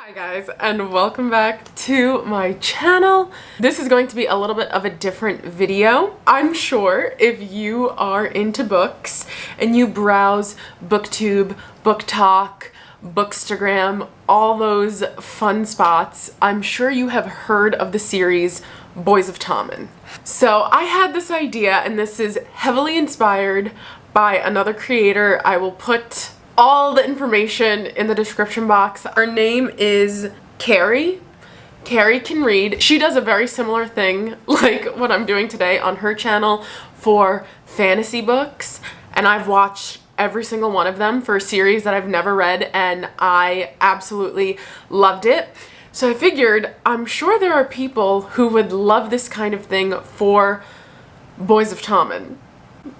Hi guys, and welcome back to my channel. This is going to be a little bit of a different video. I'm sure if you are into books and you browse BookTube, BookTok, Bookstagram, all those fun spots, I'm sure you have heard of the series Boys of Tommen. So I had this idea, and this is heavily inspired by another creator. I will put all the information in the description box. Her name is Carrie. Carrie can read. She does a very similar thing like what I'm doing today on her channel for fantasy books, and I've watched every single one of them for a series that I've never read, and I absolutely loved it. So I figured I'm sure there are people who would love this kind of thing for Boys of Tommen,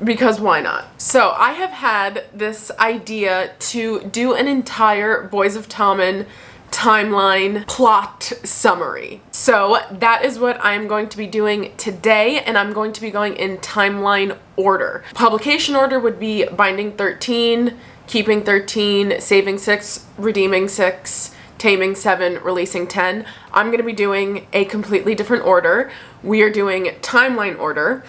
because why not? So I have had this idea to do an entire Boys of Tommen timeline plot summary. So that is what I'm going to be doing today, and I'm going to be going in timeline order. Publication order would be binding 13, keeping 13, saving 6, redeeming 6, taming 7, releasing 10. I'm going to be doing a completely different order. We are doing timeline order.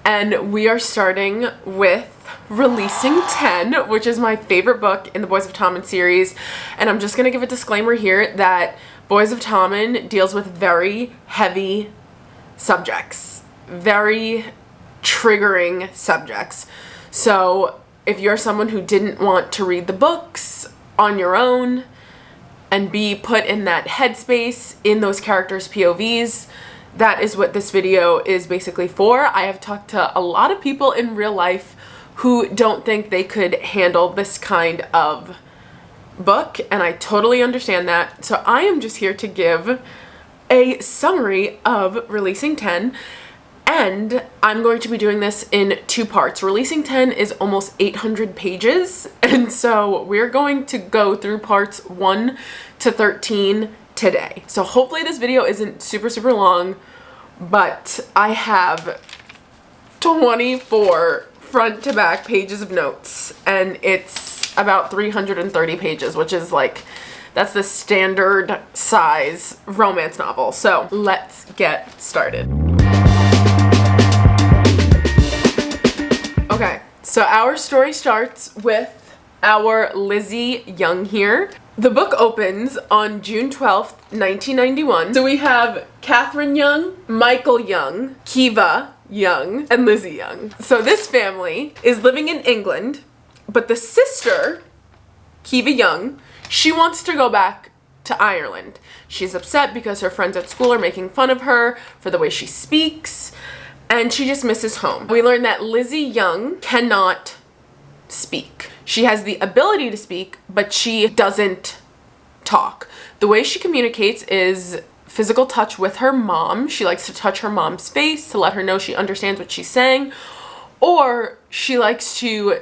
And we are starting with Releasing 10, which is my favorite book in the Boys of Tommen series. And I'm just going to give a disclaimer here that Boys of Tommen deals with very heavy subjects, very triggering subjects. So if you're someone who didn't want to read the books on your own and be put in that headspace in those characters' POVs, that is what this video is basically for. I have talked to a lot of people in real life who don't think they could handle this kind of book, and I totally understand that. So I am just here to give a summary of Releasing 10, and I'm going to be doing this in 2 parts. Releasing 10 is almost 800 pages, and so we're going to go through parts 1 to 13 today. So hopefully this video isn't super long, but I have 24 front to back pages of notes, and it's about 330 pages, which is like, that's the standard size romance novel. So let's get started. Okay, so our story starts with our Lizzie Young here. The book opens on June 12th, 1991. So we have Catherine Young, Michael Young, Kiva Young, and Lizzie Young. So this family is living in England, but the sister, Kiva Young, she wants to go back to Ireland. She's upset because her friends at school are making fun of her for the way she speaks, and she just misses home. We learn that Lizzie Young cannot speak. She has the ability to speak, but she doesn't talk. The way she communicates is physical touch with her mom. She likes to touch her mom's face to let her know she understands what she's saying, or she likes to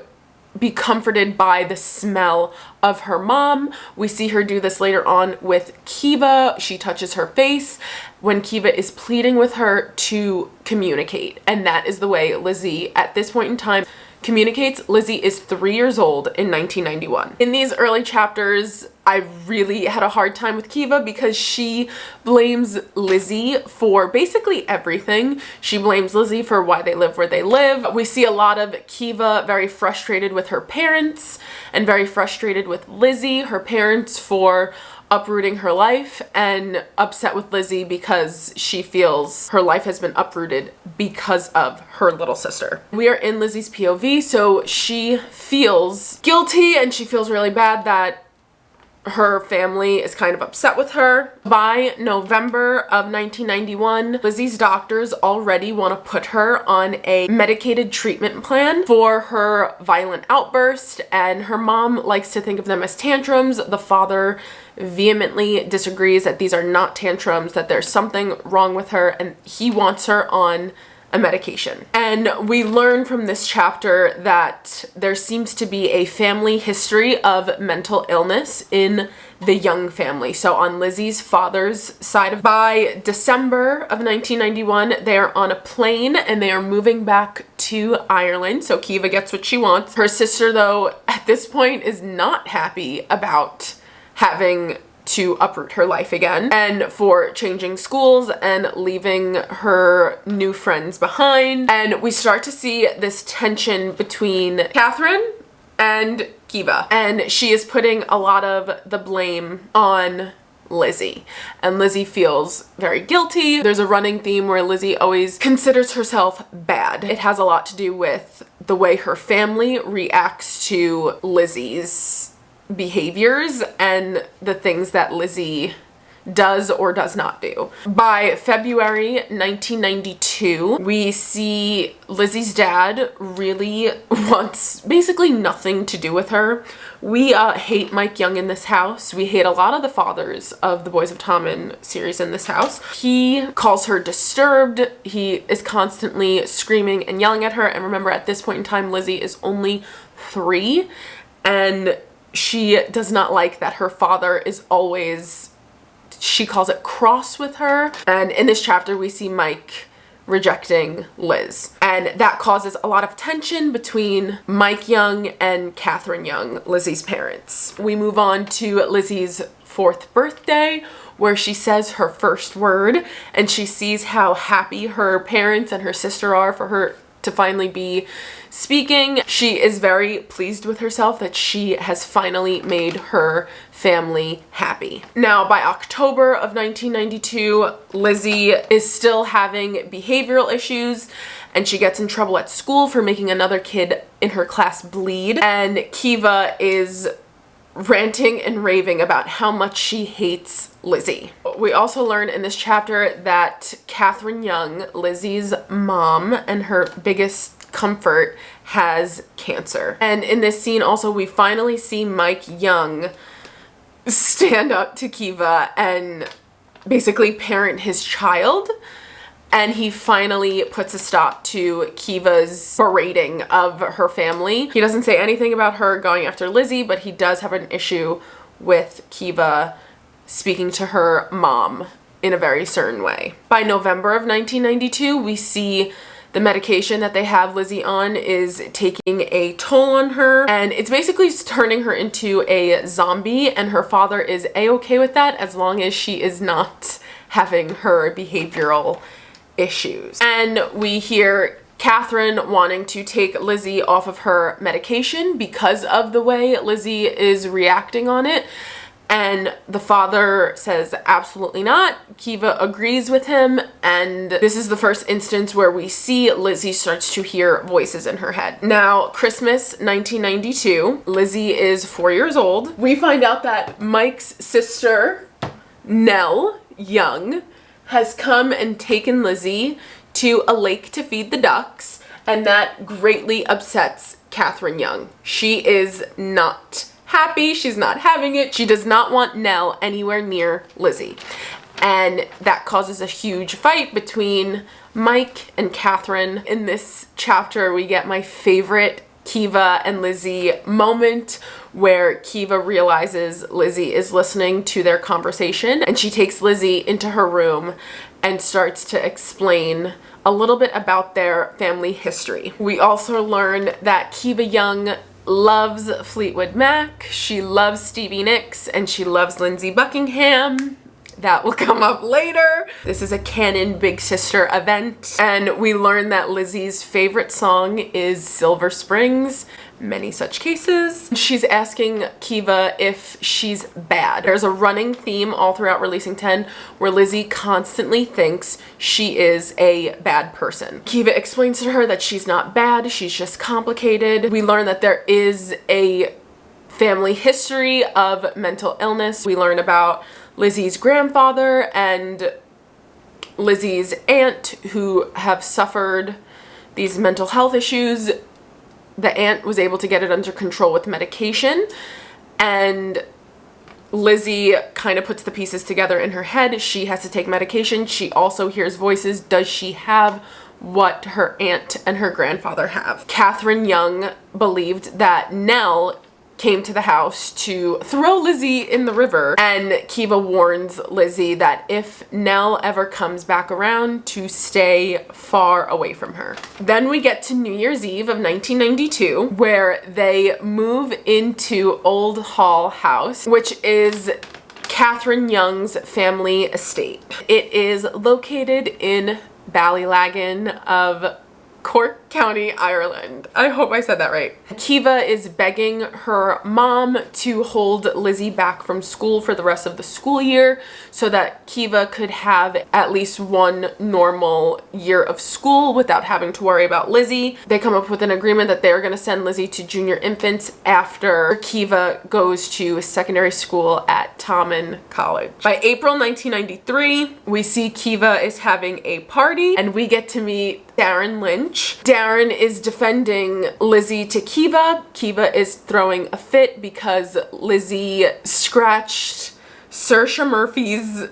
be comforted by the smell of her mom. We see her do this later on with Kiva. She touches her face when Kiva is pleading with her to communicate, and that is the way Lizzie at this point in time communicates. Lizzie is 3 years old in 1991. In these early chapters, I really had a hard time with Kiva because she blames Lizzie for basically everything. She blames Lizzie for why they live where they live. We see a lot of Kiva very frustrated with her parents and very frustrated with Lizzie, her parents, for uprooting her life, and upset with Lizzie because she feels her life has been uprooted because of her little sister. We are in Lizzie's POV, so she feels guilty and she feels really bad that her family is kind of upset with her. By November of 1991, Lizzie's doctors already want to put her on a medicated treatment plan for her violent outburst, and her mom likes to think of them as tantrums. The father vehemently disagrees that these are not tantrums, that there's something wrong with her, and he wants her on a medication. And we learn from this chapter that there seems to be a family history of mental illness in the Young family. So on Lizzie's father's side, by December of 1991, they are on a plane and they are moving back to Ireland. So Kiva gets what she wants. Her sister, though, at this point is not happy about having to uproot her life again, and for changing schools and leaving her new friends behind. And we start to see this tension between Catherine and Kiva, and she is putting a lot of the blame on Lizzie, and Lizzie feels very guilty. There's a running theme where Lizzie always considers herself bad. It has a lot to do with the way her family reacts to Lizzie's behaviors and the things that Lizzie does or does not do. By February 1992, we see Lizzie's dad really wants basically nothing to do with her. We hate Mike Young in this house. We hate a lot of the fathers of the Boys of Tommen series in this house. He calls her disturbed. He is constantly screaming and yelling at her. And remember, at this point in time, Lizzie is only 3, and she does not like that her father is always, she calls it, cross with her. And in this chapter, we see Mike rejecting Liz, and that causes a lot of tension between Mike Young and Catherine Young, Lizzie's parents. We move on to Lizzie's 4th birthday, where she says her first word, and she sees how happy her parents and her sister are for her to finally be speaking. She is very pleased with herself that she has finally made her family happy. Now, by October of 1992, Lizzie is still having behavioral issues, and she gets in trouble at school for making another kid in her class bleed. And Kiva is ranting and raving about how much she hates Lizzie. We also learn in this chapter that Catherine Young, Lizzie's mom and her biggest comfort, has cancer. And in this scene also, we finally see Mike Young stand up to Kiva and basically parent his child. And he finally puts a stop to Kiva's berating of her family. He doesn't say anything about her going after Lizzie, but he does have an issue with Kiva speaking to her mom in a very certain way. By November of 1992, we see the medication that they have Lizzie on is taking a toll on her, and it's basically turning her into a zombie, and her father is a-okay with that as long as she is not having her behavioral issues. And we hear Catherine wanting to take Lizzie off of her medication because of the way Lizzie is reacting on it. And the father says absolutely not. Kiva agrees with him, and this is the first instance where we see Lizzie starts to hear voices in her head. Now, Christmas 1992, Lizzie is 4 years old. We find out that Mike's sister, Nell Young, has come and taken Lizzie to a lake to feed the ducks, and that greatly upsets Catherine Young. She is not happy. She's not having it. She does not want Nell anywhere near Lizzie. And that causes a huge fight between Mike and Catherine. In this chapter, we get my favorite Kiva and Lizzie moment, where Kiva realizes Lizzie is listening to their conversation, and she takes Lizzie into her room and starts to explain a little bit about their family history. We also learn that Kiva Young loves Fleetwood Mac, she loves Stevie Nicks, and she loves Lindsey Buckingham. That will come up later. This is a canon big sister event, and we learn that Lizzie's favorite song is Silver Springs, many such cases. She's asking Kiva if she's bad. There's a running theme all throughout Releasing 10 where Lizzie constantly thinks she is a bad person. Kiva explains to her that she's not bad, she's just complicated. We learn that there is a family history of mental illness. We learn about Lizzie's grandfather and Lizzie's aunt who have suffered these mental health issues. The aunt was able to get it under control with medication, and Lizzie kind of puts the pieces together in her head. She has to take medication. She also hears voices. Does she have what her aunt and her grandfather have? Catherine Young believed that Nell came to the house to throw Lizzie in the river, and Kiva warns Lizzie that if Nell ever comes back around, to stay far away from her. Then we get to New Year's Eve of 1992, where they move into Old Hall House, which is Catherine Young's family estate. It is located in Ballylaggan of Cork County, Ireland. I hope I said that right. Kiva is begging her mom to hold Lizzie back from school for the rest of the school year so that Kiva could have at least one normal year of school without having to worry about Lizzie. They come up with an agreement that they're going to send Lizzie to junior infants after Kiva goes to secondary school at Tommen College. By April 1993, we see Kiva is having a party and we get to meet Darren Lynch. Darren is defending Lizzie to Kiva. Kiva is throwing a fit because Lizzie scratched Saoirse Murphy's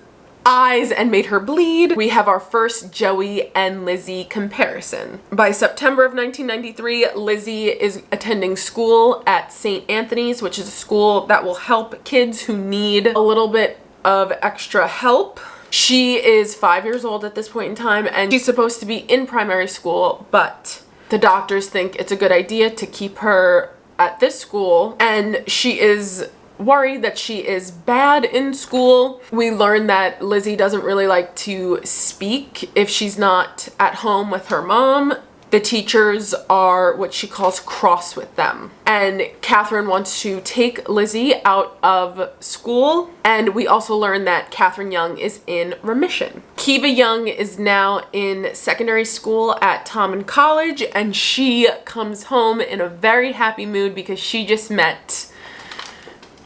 eyes and made her bleed. We have our first Joey and Lizzie comparison. By September of 1993, Lizzie is attending school at St. Anthony's, which is a school that will help kids who need a little bit of extra help. She is 5 years old at this point in time and she's supposed to be in primary school, but the doctors think it's a good idea to keep her at this school, and she is worried that she is bad in school. We learn that Lizzie doesn't really like to speak if she's not at home with her mom. The teachers are what she calls cross with them. And Catherine wants to take Lizzie out of school. And we also learn that Catherine Young is in remission. Kiva Young is now in secondary school at Tommen College, and she comes home in a very happy mood because she just met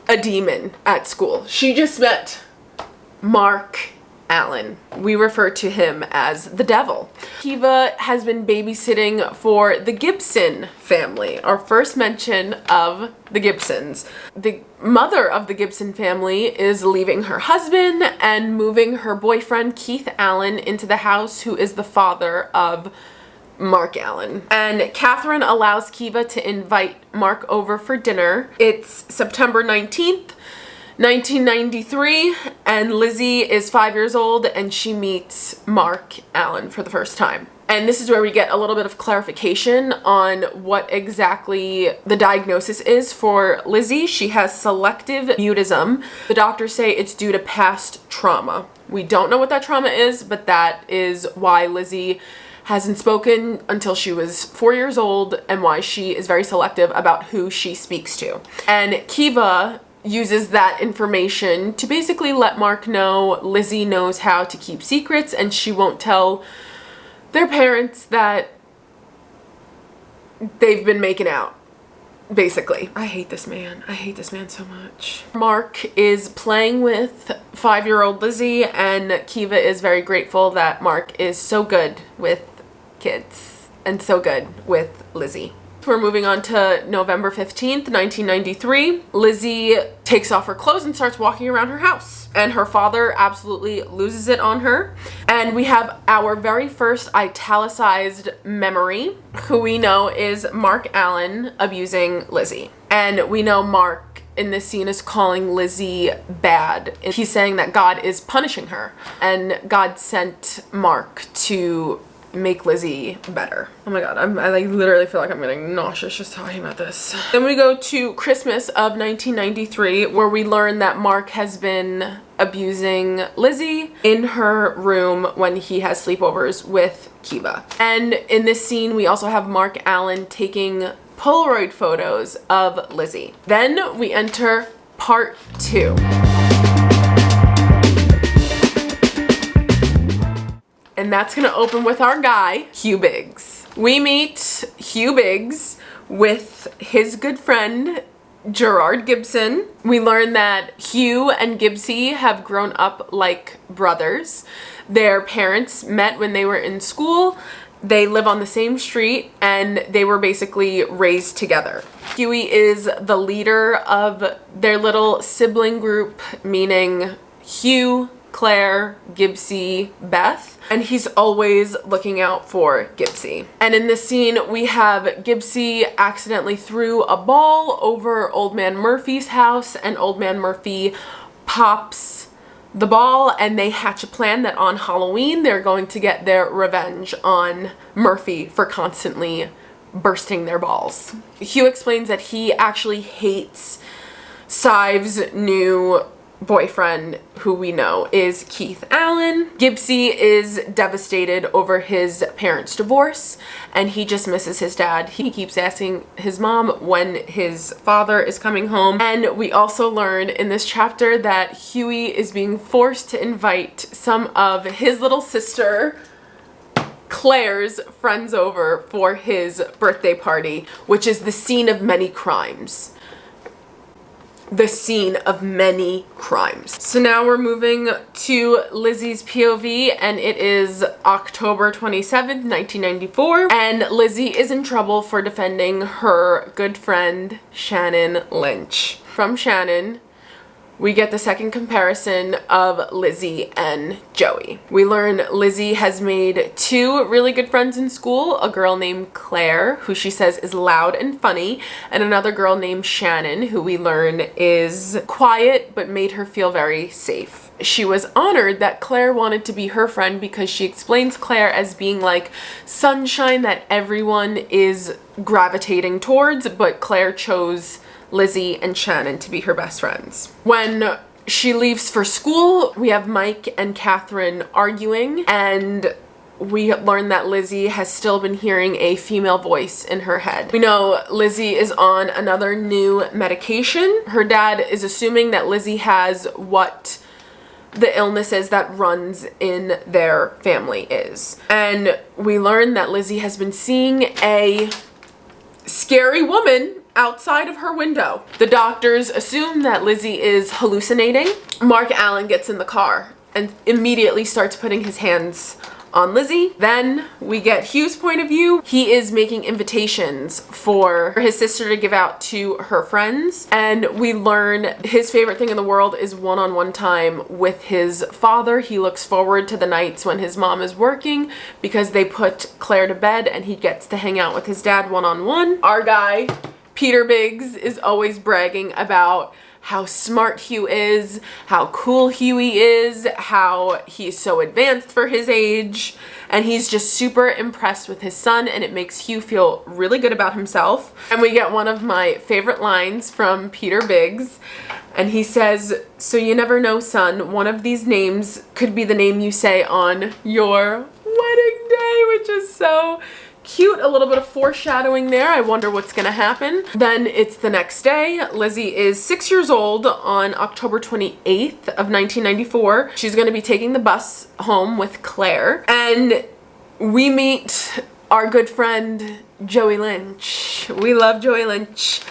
a demon at school. She just met Mark Allen. We refer to him as the devil. Kiva has been babysitting for the Gibson family, our first mention of the Gibsons. The mother of the Gibson family is leaving her husband and moving her boyfriend Keith Allen into the house, who is the father of Mark Allen. And Catherine allows Kiva to invite Mark over for dinner. It's September 19th, 1993, and Lizzie is 5 years old and she meets Mark Allen for the first time. And this is where we get a little bit of clarification on what exactly the diagnosis is for Lizzie. She has selective mutism. The doctors say it's due to past trauma. We don't know what that trauma is, but that is why Lizzie hasn't spoken until she was 4 years old and why she is very selective about who she speaks to. And Kiva uses that information to basically let Mark know Lizzie knows how to keep secrets and she won't tell their parents that they've been making out, basically. I hate this man. I hate this man so much. Mark is playing with 5-year-old Lizzie, and Kiva is very grateful that Mark is so good with kids and so good with Lizzie. We're moving on to November 15th, 1993. Lizzie takes off her clothes and starts walking around her house, and her father absolutely loses it on her. And we have our very first italicized memory, who we know is Mark Allen abusing Lizzie. And we know Mark in this scene is calling Lizzie bad. He's saying that God is punishing her, and God sent Mark to make Lizzie better. Oh my god, I like literally feel like I'm getting nauseous just talking about this. Then we go to Christmas of 1993, where we learn that Mark has been abusing Lizzie in her room when he has sleepovers with Kiva. And in this scene, we also have Mark Allen taking Polaroid photos of Lizzie. Then we enter part 2. And that's gonna open with our guy, Hugh Biggs. We meet Hugh Biggs with his good friend, Gerard Gibson. We learn that Hugh and Gibbsy have grown up like brothers. Their parents met when they were in school. They live on the same street and they were basically raised together. Huey is the leader of their little sibling group, meaning Hugh, Claire, Gibbsy, Beth, and he's always looking out for Gibbsy. And in this scene, we have Gibbsy accidentally threw a ball over Old Man Murphy's house, and Old Man Murphy pops the ball, and they hatch a plan that on Halloween, they're going to get their revenge on Murphy for constantly bursting their balls. Hugh explains that he actually hates Sive's new boyfriend, who we know is Keith Allen. Gibbsy is devastated over his parents' divorce, and he just misses his dad. He keeps asking his mom when his father is coming home. And we also learn in this chapter that Huey is being forced to invite some of his little sister Claire's friends over for his birthday party, which is the scene of many crimes. The scene of many crimes. So now we're moving to Lizzie's POV, and it is October 27th, 1994, and Lizzie is in trouble for defending her good friend Shannon Lynch. From Shannon, we get the second comparison of Lizzie and Joey. We learn Lizzie has made two really good friends in school, a girl named Claire, who she says is loud and funny, and another girl named Shannon, who we learn is quiet but made her feel very safe. She was honored that Claire wanted to be her friend because she explains Claire as being like sunshine that everyone is gravitating towards, but Claire chose Lizzie and Shannon to be her best friends. When she leaves for school, we have Mike and Catherine arguing, and we learn that Lizzie has still been hearing a female voice in her head. We know Lizzie is on another new medication. Her dad is assuming that Lizzie has what the illness is that runs in their family is. And we learn that Lizzie has been seeing a scary woman outside of her window. The doctors assume that Lizzie is hallucinating. Mark Allen gets in the car and immediately starts putting his hands on Lizzie. Then we get Hugh's point of view. He is making invitations for his sister to give out to her friends, and we learn his favorite thing in the world is one-on-one time with his father. He looks forward to the nights when his mom is working because they put Claire to bed and he gets to hang out with his dad one-on-one. Our guy Peter Biggs is always bragging about how smart Hugh is, how cool Huey is, how he's so advanced for his age, and he's just super impressed with his son, and it makes Hugh feel really good about himself. And we get one of my favorite lines from Peter Biggs, and he says, "So you never know, son, one of these names could be the name you say on your wedding day," which is so cute. A little bit of foreshadowing there. I wonder what's gonna happen. Then it's the next day. Lizzie is 6 years old on October 28th of 1994. She's gonna be taking the bus home with Claire, and we meet our good friend Joey Lynch. We love Joey Lynch.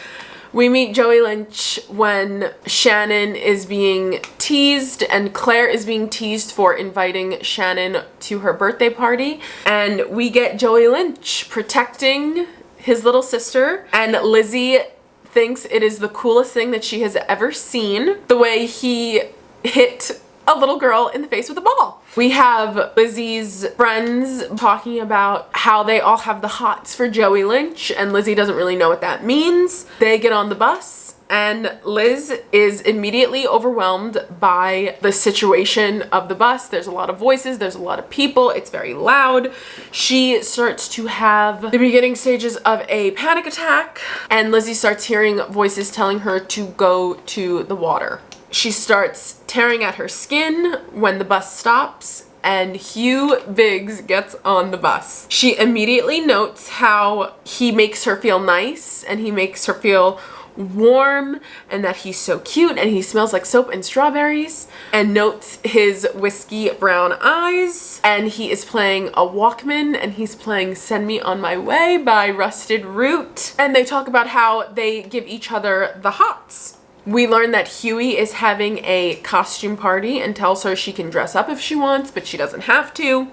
We meet Joey Lynch when Shannon is being teased and Claire is being teased for inviting Shannon to her birthday party. And we get Joey Lynch protecting his little sister, and Lizzie thinks it is the coolest thing that she has ever seen, the way he hit a little girl in the face with a ball. We have Lizzie's friends talking about how they all have the hots for Joey Lynch, and Lizzie doesn't really know what that means. They get on the bus, and Liz is immediately overwhelmed by the situation of the bus. There's a lot of voices, there's a lot of people, it's very loud. She starts to have the beginning stages of a panic attack, and Lizzie starts hearing voices telling her to go to the water. She starts tearing at her skin when the bus stops, and Hugh Biggs gets on the bus. She immediately notes how he makes her feel nice and he makes her feel warm, and that he's so cute and he smells like soap and strawberries, and notes his whiskey brown eyes. And he is playing a Walkman, and he's playing Send Me On My Way by Rusted Root. And they talk about how they give each other the hots. We learn that Huey is having a costume party and tells her she can dress up if she wants, but she doesn't have to.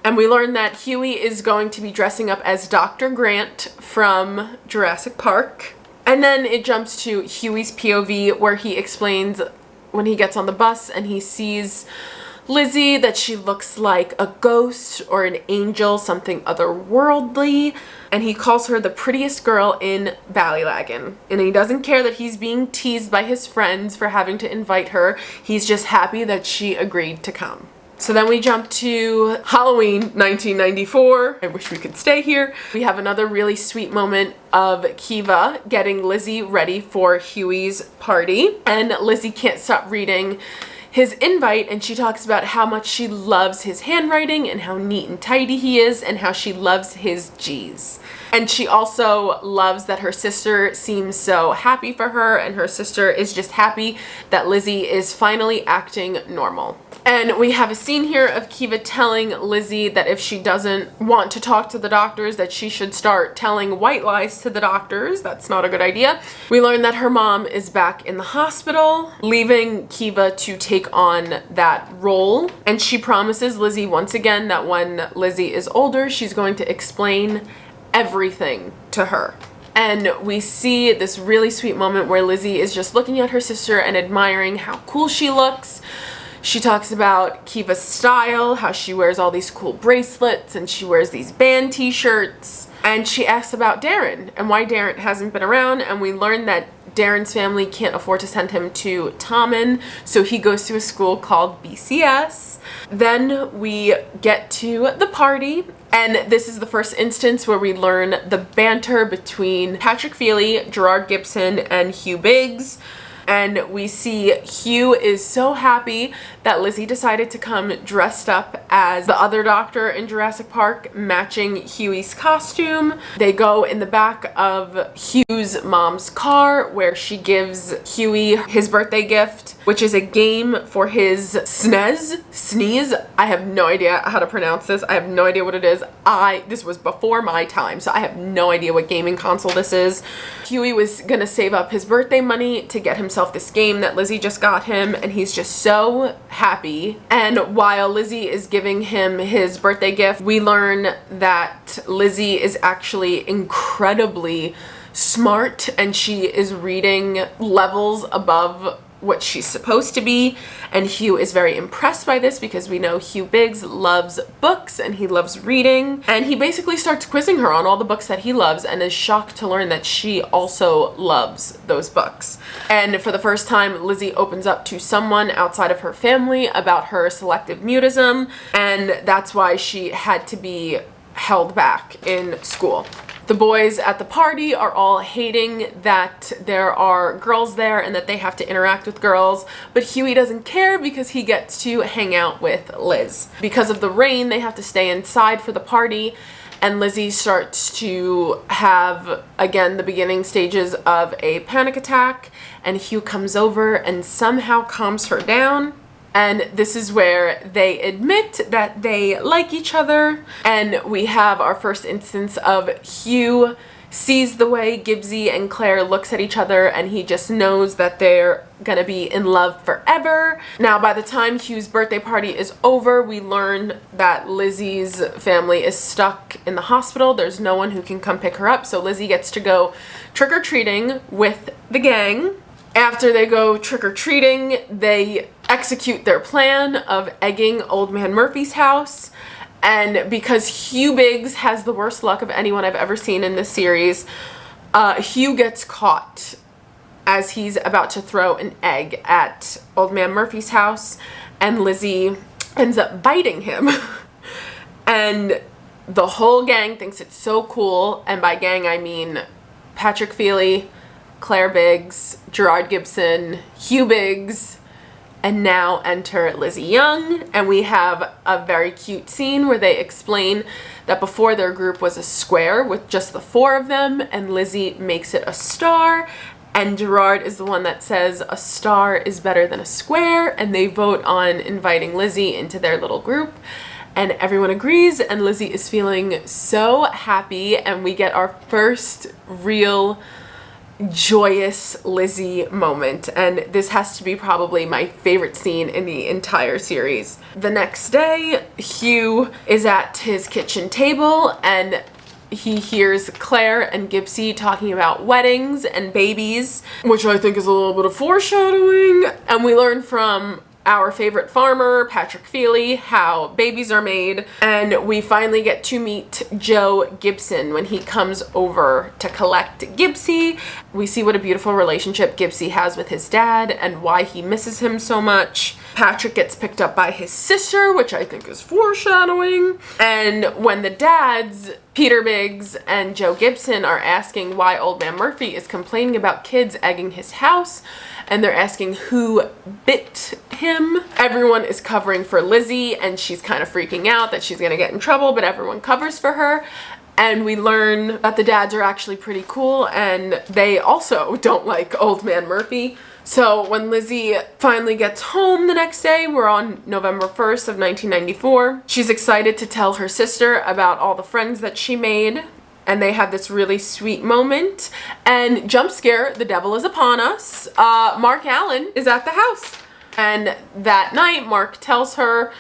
And we learn that Huey is going to be dressing up as Dr. Grant from Jurassic Park. And then it jumps to Huey's POV, where he explains when he gets on the bus and he sees Lizzie that she looks like a ghost or an angel, something otherworldly, and he calls her the prettiest girl in Ballylagan. And he doesn't care that he's being teased by his friends for having to invite her. He's just happy that she agreed to come. So then we jump to Halloween 1994. I wish we could stay here. We have another really sweet moment of Kiva getting Lizzie ready for Huey's party. And Lizzie can't stop reading his invite, and she talks about how much she loves his handwriting and how neat and tidy he is and how she loves his G's. And she also loves that her sister seems so happy for her, and her sister is just happy that Lizzie is finally acting normal. And we have a scene here of Kiva telling Lizzie that if she doesn't want to talk to the doctors, that she should start telling white lies to the doctors. That's not a good idea. We learn that her mom is back in the hospital, leaving Kiva to take on that role. And she promises Lizzie once again that when Lizzie is older, she's going to explain everything to her. And we see this really sweet moment where Lizzie is just looking at her sister and admiring how cool she looks. She talks about Kiva's style, how she wears all these cool bracelets and she wears these band t-shirts. And she asks about Darren and why Darren hasn't been around, and we learn that Darren's family can't afford to send him to Tommen, so he goes to a school called BCS. Then we get to the party, and this is the first instance where we learn the banter between Patrick Feely, Gerard Gibson, and Hugh Biggs. And we see Hugh is so happy that Lizzie decided to come dressed up as the other doctor in Jurassic Park, matching Huey's costume. They go in the back of Hugh's mom's car where she gives Huey his birthday gift, which is a game for his sneeze. I have no idea how to pronounce this. I have no idea what it is. This was before my time, so I have no idea what gaming console this is. Huey was gonna save up his birthday money to get himself this game that Lizzie just got him, and he's just so happy. And while Lizzie is giving him his birthday gift, we learn that Lizzie is actually incredibly smart, and she is reading levels above what she's supposed to be, and Hugh is very impressed by this because we know Hugh Biggs loves books and he loves reading, and he basically starts quizzing her on all the books that he loves and is shocked to learn that she also loves those books. And for the first time, Lizzie opens up to someone outside of her family about her selective mutism, and that's why she had to be held back in school. The boys at the party are all hating that there are girls there and that they have to interact with girls, but Huey doesn't care because he gets to hang out with Liz. Because of the rain, they have to stay inside for the party, and Lizzie starts to have, again, the beginning stages of a panic attack, and Hugh comes over and somehow calms her down. And this is where they admit that they like each other, and we have our first instance of Hugh sees the way Gibbsy and Claire looks at each other, and he just knows that they're gonna be in love forever. Now, by the time Hugh's birthday party is over, we learn that Lizzie's family is stuck in the hospital. There's no one who can come pick her up, so Lizzie gets to go trick-or-treating with the gang. After they go trick-or-treating, they execute their plan of egging Old Man Murphy's house. And because Hugh Biggs has the worst luck of anyone I've ever seen in this series, Hugh gets caught as he's about to throw an egg at Old Man Murphy's house, and Lizzie ends up biting him. And the whole gang thinks it's so cool, and by gang I mean Patrick Feely, Claire Biggs, Gerard Gibson, Hugh Biggs, and now enter Lizzie Young. And we have a very cute scene where they explain that before their group was a square with just the four of them, and Lizzie makes it a star, and Gerard is the one that says a star is better than a square, and they vote on inviting Lizzie into their little group. And everyone agrees, and Lizzie is feeling so happy, and we get our first real joyous Lizzie moment, and this has to be probably my favorite scene in the entire series. The next day, Hugh is at his kitchen table and he hears Claire and Gibbsy talking about weddings and babies, which I think is a little bit of foreshadowing, and we learn from our favorite farmer, Patrick Feely, how babies are made, and we finally get to meet Joe Gibson when he comes over to collect Gibbsy. We see what a beautiful relationship Gibbsy has with his dad and why he misses him so much. Patrick gets picked up by his sister, which I think is foreshadowing. And when the dads, Peter Biggs and Joe Gibson, are asking why Old Man Murphy is complaining about kids egging his house, and they're asking who bit him, everyone is covering for Lizzie, and she's kind of freaking out that she's gonna get in trouble, but everyone covers for her. And we learn that the dads are actually pretty cool, and they also don't like Old Man Murphy. So when Lizzie finally gets home the next day, we're on November 1st of 1994. She's excited to tell her sister about all the friends that she made, and they have this really sweet moment. And jump scare, the devil is upon us. Mark Allen is at the house. And that night, Mark tells her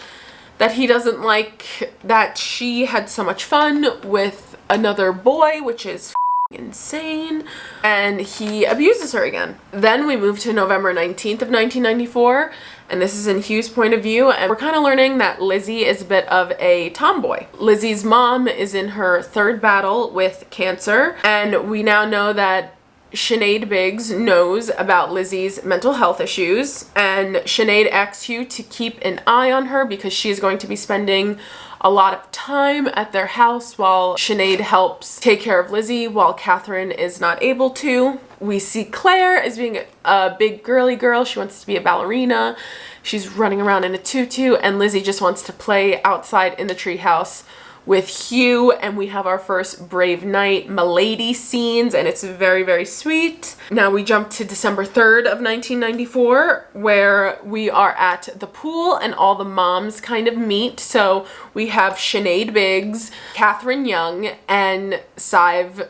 that he doesn't like that she had so much fun with another boy, which is insane, and he abuses her again. Then we move to November 19th of 1994, and this is in Hugh's point of view, and we're kind of learning that Lizzie is a bit of a tomboy. Lizzie's mom is in her third battle with cancer, and we now know that Sinead Biggs knows about Lizzie's mental health issues, and Sinead asks Hugh to keep an eye on her because she is going to be spending a lot of time at their house while Sinead helps take care of Lizzie while Catherine is not able to. We see Claire as being a big girly girl. She wants to be a ballerina. She's running around in a tutu, and Lizzie just wants to play outside in the treehouse with Hugh, and we have our first Brave Night Milady scenes, and it's very, very sweet. Now we jump to December 3rd of 1994, where we are at the pool and all the moms kind of meet. So we have Sinead Biggs, Catherine Young, and Sive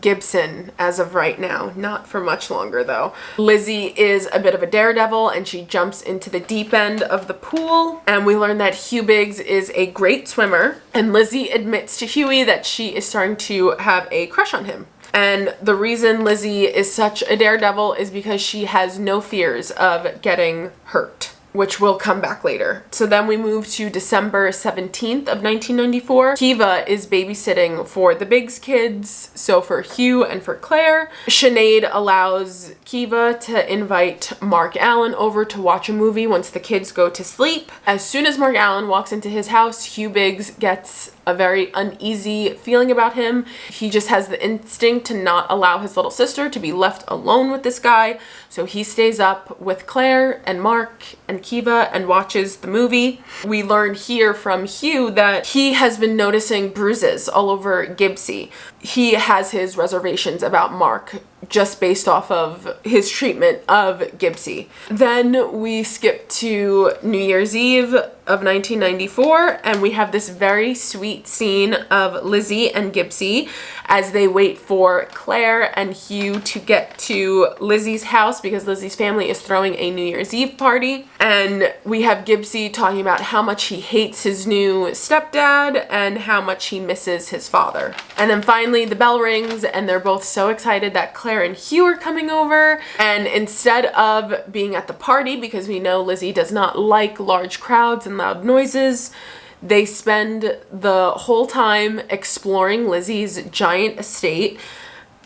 Gibson as of right now. Not for much longer though. Lizzie is a bit of a daredevil and she jumps into the deep end of the pool, and we learn that Hugh Biggs is a great swimmer, and Lizzie admits to Hughie that she is starting to have a crush on him. And the reason Lizzie is such a daredevil is because she has no fears of getting hurt, which will come back later. So then we move to December 17th of 1994. Kiva is babysitting for the Biggs kids, so for Hugh and for Claire. Sinead allows Kiva to invite Mark Allen over to watch a movie once the kids go to sleep. As soon as Mark Allen walks into his house, Hugh Biggs gets a very uneasy feeling about him. He just has the instinct to not allow his little sister to be left alone with this guy, so he stays up with Claire and Mark and Kiva and watches the movie. We learn here from Hugh that he has been noticing bruises all over Gibbsy. He has his reservations about Mark just based off of his treatment of Gibbsy. Then we skip to New Year's Eve of 1994, and we have this very sweet scene of Lizzie and Gibbsy as they wait for Claire and Hugh to get to Lizzie's house because Lizzie's family is throwing a New Year's Eve party. And we have Gibbsy talking about how much he hates his new stepdad and how much he misses his father. And then finally the bell rings, and they're both so excited that Claire and Hugh are coming over. And instead of being at the party, because we know Lizzie does not like large crowds and loud noises, they spend the whole time exploring Lizzie's giant estate.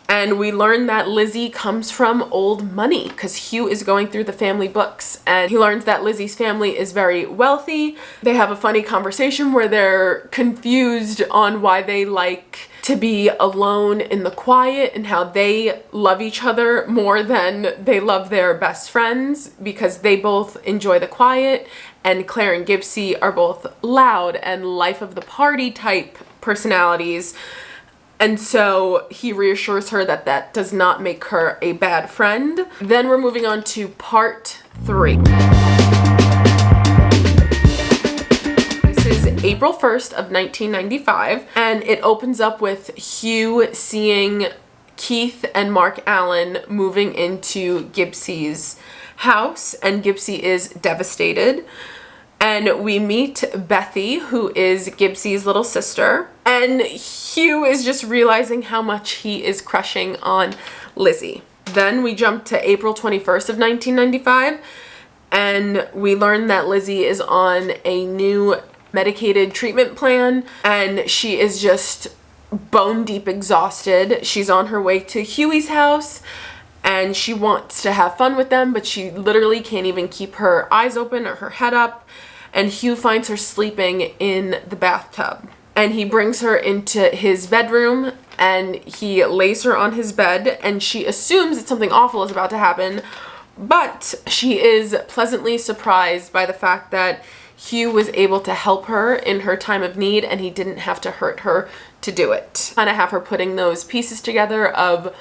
And we learn that Lizzie comes from old money because Hugh is going through the family books, and he learns that Lizzie's family is very wealthy. They have a funny conversation where they're confused on why they like to be alone in the quiet and how they love each other more than they love their best friends because they both enjoy the quiet, and Claire and Gibbsy are both loud and life of the party type personalities. And so he reassures her that that does not make her a bad friend. Then we're moving on to part 3. This is April 1st of 1995, and it opens up with Hugh seeing Keith and Mark Allen moving into Gibbsy's house, and Gibbsy is devastated. And we meet Bethy, who is Gibbsy's little sister, and Hugh is just realizing how much he is crushing on Lizzie. Then we jump to April 21st of 1995, and we learn that Lizzie is on a new medicated treatment plan, and she is just bone deep exhausted. She's on her way to Huey's house, and she wants to have fun with them, but she literally can't even keep her eyes open or her head up. And Hugh finds her sleeping in the bathtub. And he brings her into his bedroom, and he lays her on his bed, and she assumes that something awful is about to happen, but she is pleasantly surprised by the fact that Hugh was able to help her in her time of need, and he didn't have to hurt her to do it. Kind of have her putting those pieces together of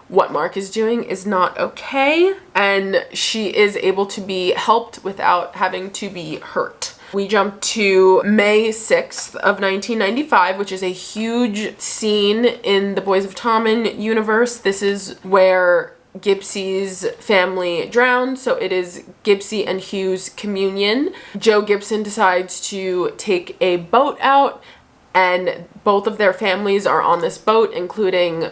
what Mark is doing is not okay, and she is able to be helped without having to be hurt. We jump to May 6th of 1995, which is a huge scene in the Boys of Tommen universe. This is where Gibson's family drowned, so it is Gibson and Hugh's communion. Joe Gibson decides to take a boat out, and both of their families are on this boat, including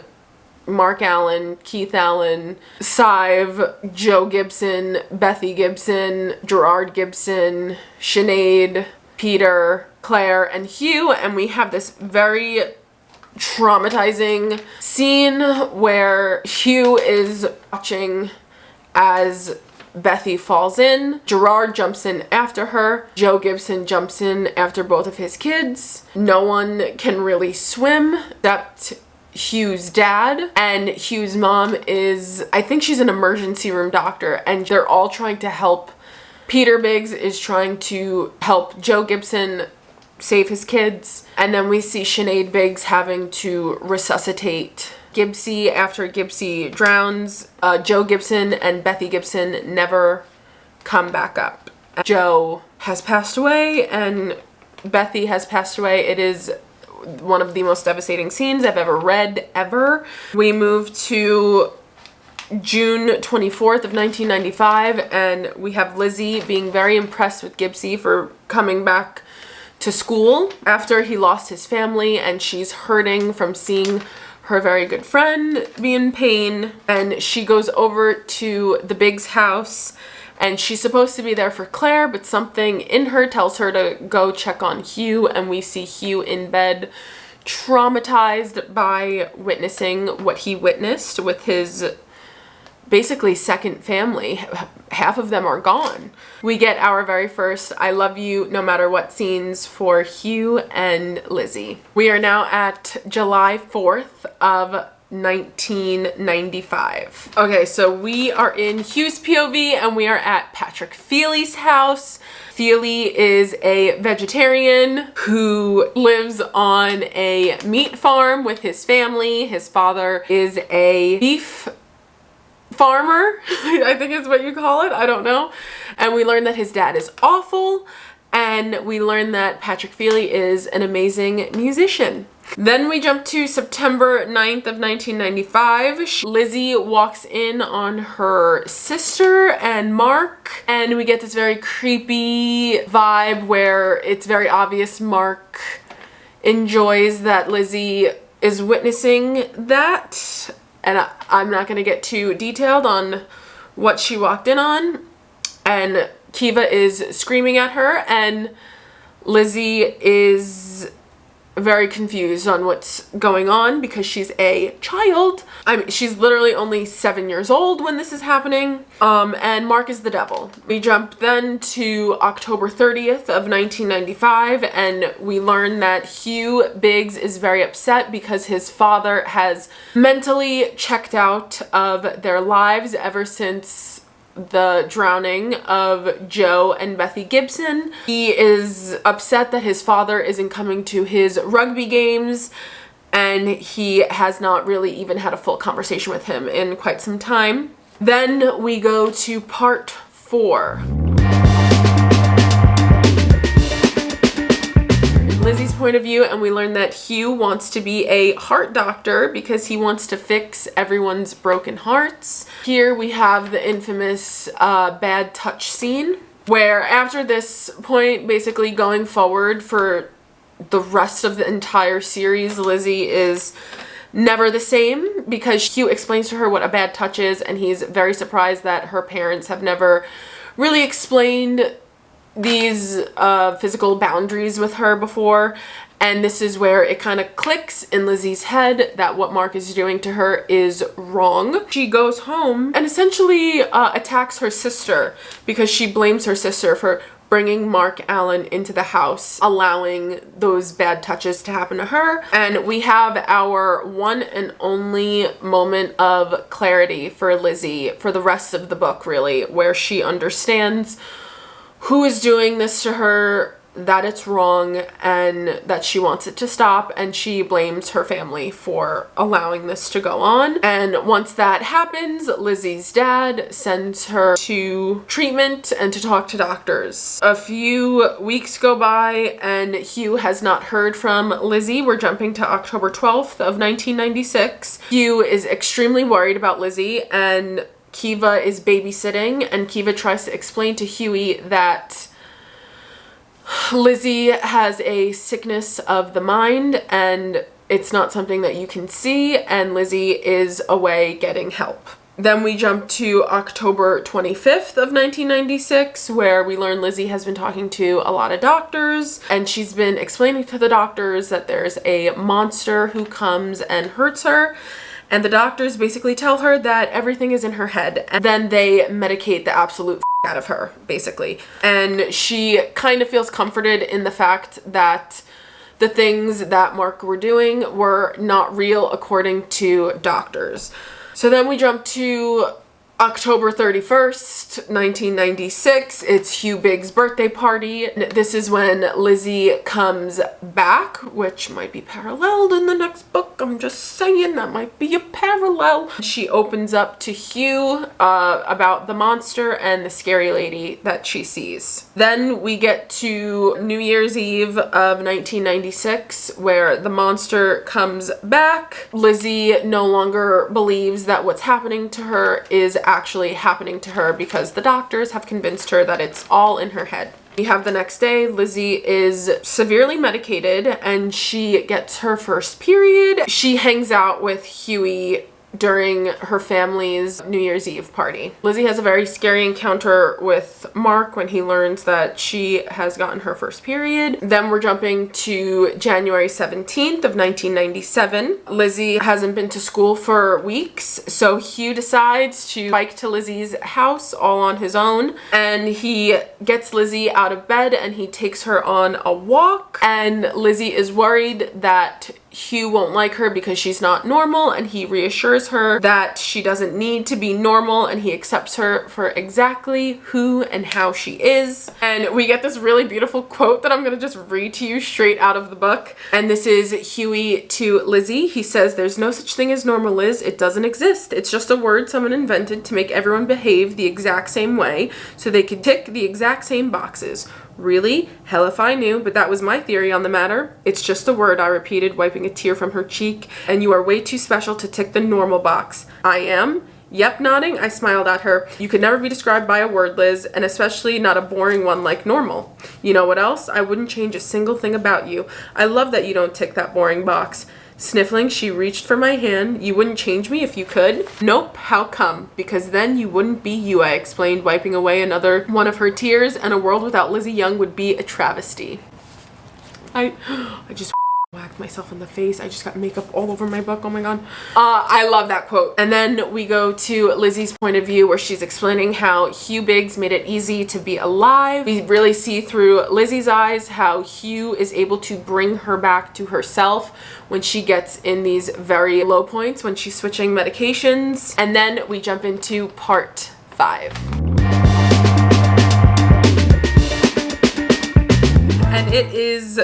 Mark Allen, Keith Allen, Sive, Joe Gibson, Bethy Gibson, Gerard Gibson, Sinead, Peter, Claire, and Hugh. And we have this very traumatizing scene where Hugh is watching as Bethy falls in. Gerard jumps in after her. Joe Gibson jumps in after both of his kids. No one can really swim except Hugh's dad, and Hugh's mom is, I think she's an emergency room doctor, and they're all trying to help. Peter Biggs is trying to help Joe Gibson save his kids, and then we see Sinead Biggs having to resuscitate Gibson after Gibson drowns. Joe Gibson and Bethy Gibson never come back up. Joe has passed away and Bethy has passed away. It is one of the most devastating scenes I've ever read, ever. We move to June 24th of 1995, and we have Lizzie being very impressed with Gibson for coming back to school after he lost his family, and she's hurting from seeing her very good friend be in pain. And she goes over to the Biggs house, and she's supposed to be there for Claire, but something in her tells her to go check on Hugh, and we see Hugh in bed, traumatized by witnessing what he witnessed with his basically second family. Half of them are gone. We get our very first I love you no matter what scenes for Hugh and Lizzie. We are now at July 4th of 1995. Okay, so we are in Hugh's POV, and we are at Patrick Feely's house. Feely is a vegetarian who lives on a meat farm with his family. His father is a beef farmer, I think is what you call it. I don't know. And we learn that his dad is awful, and we learn that Patrick Feely is an amazing musician. Then we jump to September 9th of 1995. Lizzie walks in on her sister and Mark, and we get this very creepy vibe where it's very obvious Mark enjoys that Lizzie is witnessing that. And I'm not going to get too detailed on what she walked in on. And Kiva is screaming at her, and Lizzie is very confused on what's going on because she's a child. I mean, she's literally only 7 years old when this is happening. And Mark is the devil. We jump then to October 30th of 1995, and we learn that Hugh Biggs is very upset because his father has mentally checked out of their lives ever since the drowning of Joe and Bethy Gibson. He is upset that his father isn't coming to his rugby games, and he has not really even had a full conversation with him in quite some time. Then we go to part 4. Lizzie's point of view, and we learn that Hugh wants to be a heart doctor because he wants to fix everyone's broken hearts. Here we have the infamous bad touch scene, where after this point, basically going forward for the rest of the entire series, Lizzie is never the same because Hugh explains to her what a bad touch is, and he's very surprised that her parents have never really explained these physical boundaries with her before, and this is where it kind of clicks in Lizzie's head that what Mark is doing to her is wrong. She goes home and essentially attacks her sister because she blames her sister for bringing Mark Allen into the house, allowing those bad touches to happen to her. And we have our one and only moment of clarity for Lizzie for the rest of the book, really, where she understands who is doing this to her, that it's wrong, and that she wants it to stop, and she blames her family for allowing this to go on. And once that happens, Lizzie's dad sends her to treatment and to talk to doctors. A few weeks go by and Hugh has not heard from Lizzie. We're jumping to October 12th of 1996. Hugh is extremely worried about Lizzie, and Kiva is babysitting, and Kiva tries to explain to Huey that Lizzie has a sickness of the mind and it's not something that you can see, and Lizzie is away getting help. Then we jump to October 25th of 1996, where we learn Lizzie has been talking to a lot of doctors, and she's been explaining to the doctors that there's a monster who comes and hurts her. And the doctors basically tell her that everything is in her head. And then they medicate the absolute out of her, basically. And she kind of feels comforted in the fact that the things that Mark were doing were not real according to doctors. So then we jump to October 31st, 1996. It's Hugh Big's birthday party. This is when Lizzie comes back, which might be paralleled in the next book. I'm just saying that might be a parallel. She opens up to Hugh about the monster and the scary lady that she sees. Then we get to New Year's Eve of 1996, where the monster comes back. Lizzie no longer believes that what's happening to her is actually happening to her because the doctors have convinced her that it's all in her head. We have the next day, Lizzie is severely medicated and she gets her first period. She hangs out with Huey during her family's New Year's Eve party. Lizzie has a very scary encounter with Mark when he learns that she has gotten her first period. Then we're jumping to January 17th of 1997. Lizzie hasn't been to school for weeks, so Hugh decides to bike to Lizzie's house all on his own, and he gets Lizzie out of bed and he takes her on a walk, and Lizzie is worried that Hugh won't like her because she's not normal, and he reassures her that she doesn't need to be normal and he accepts her for exactly who and how she is. And we get this really beautiful quote that I'm gonna just read to you straight out of the book. And this is Huey to Lizzie. He says, "There's no such thing as normal, Liz. It doesn't exist. It's just a word someone invented to make everyone behave the exact same way so they could tick the exact same boxes. Really? Hell if I knew, but that was my theory on the matter. It's just a word," I repeated, wiping a tear from her cheek, "and you are way too special to tick the normal box." "I am?" "Yep," nodding, I smiled at her. "You could never be described by a word, Liz, and especially not a boring one like normal. You know what else? I wouldn't change a single thing about you. I love that you don't tick that boring box." Sniffling, she reached for my hand. "You wouldn't change me if you could?" "Nope, how come?" "Because then you wouldn't be you," I explained, wiping away another one of her tears, "and a world without Lizzie Young would be a travesty." I just whacked myself in the face. I just got makeup all over my book. Oh my god. I love that quote. And then we go to Lizzie's point of view, where she's explaining how Hugh Biggs made it easy to be alive. We really see through Lizzie's eyes how Hugh is able to bring her back to herself when she gets in these very low points when she's switching medications. And then we jump into part 5. And it is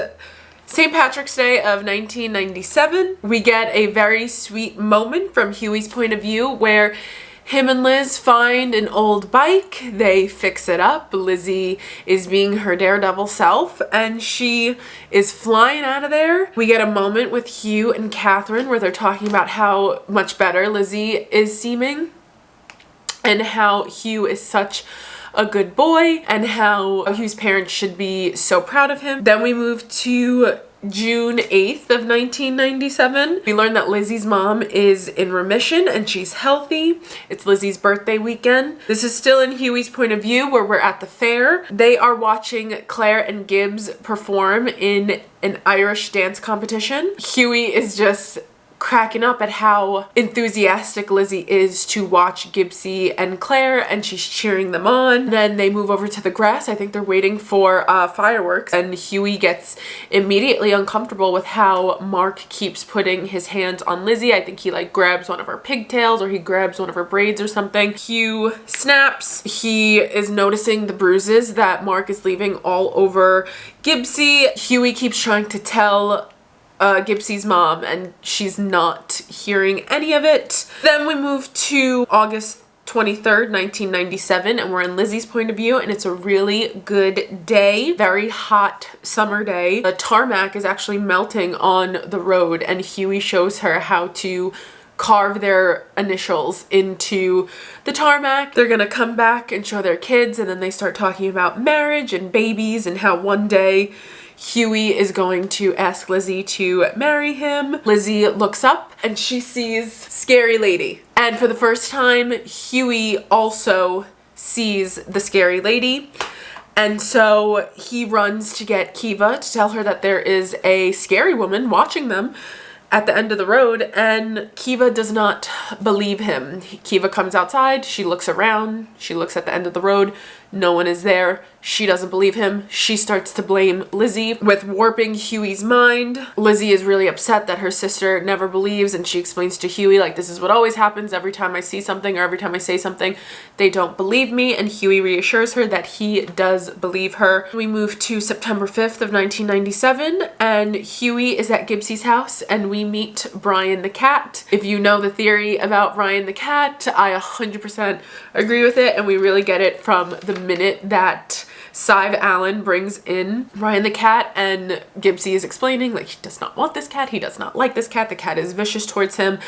St. Patrick's Day of 1997. We get a very sweet moment from Huey's point of view where him and Liz find an old bike, they fix it up, Lizzie is being her daredevil self, and she is flying out of there. We get a moment with Hugh and Catherine where they're talking about how much better Lizzie is seeming, and how Hugh is such a good boy, and how Hugh's parents should be so proud of him. Then we move to June 8th of 1997. We learn that Lizzie's mom is in remission and she's healthy. It's Lizzie's birthday weekend. This is still in Huey's point of view, where we're at the fair. They are watching Claire and Gibbs perform in an Irish dance competition. Huey is just cracking up at how enthusiastic Lizzie is to watch Gibbsy and Claire, and she's cheering them on. Then they move over to the grass. I think they're waiting for fireworks, and Huey gets immediately uncomfortable with how Mark keeps putting his hands on Lizzie. I think he like grabs one of her pigtails or he grabs one of her braids or something. Hugh snaps. He is noticing the bruises that Mark is leaving all over Gibbsy. Huey keeps trying to tell Gibbsy's mom, and she's not hearing any of it. Then we move to August 23rd, 1997, and we're in Lizzie's point of view, and it's a really good day. Very hot summer day. The tarmac is actually melting on the road, and Huey shows her how to carve their initials into the tarmac. They're gonna come back and show their kids, and then they start talking about marriage and babies and how one day Huey is going to ask Lizzie to marry him. Lizzie looks up and she sees Scary Lady. And for the first time, Huey also sees the Scary Lady. And so he runs to get Kiva to tell her that there is a scary woman watching them at the end of the road, and Kiva does not believe him. Kiva comes outside, she looks around, she looks at the end of the road, no one is there. She doesn't believe him. She starts to blame Lizzie with warping Huey's mind. Lizzie is really upset that her sister never believes, and she explains to Huey, like, this is what always happens every time I see something or every time I say something. They don't believe me, and Huey reassures her that he does believe her. We move to September 5th of 1997, and Huey is at Gibbsy's house, and we meet Brian the cat. If you know the theory about Brian the cat, I 100% agree with it, and we really get it from the minute that Sive Allen brings in Brian the cat, and Gibbsy is explaining like he does not want this cat, he does not like this cat, the cat is vicious towards him,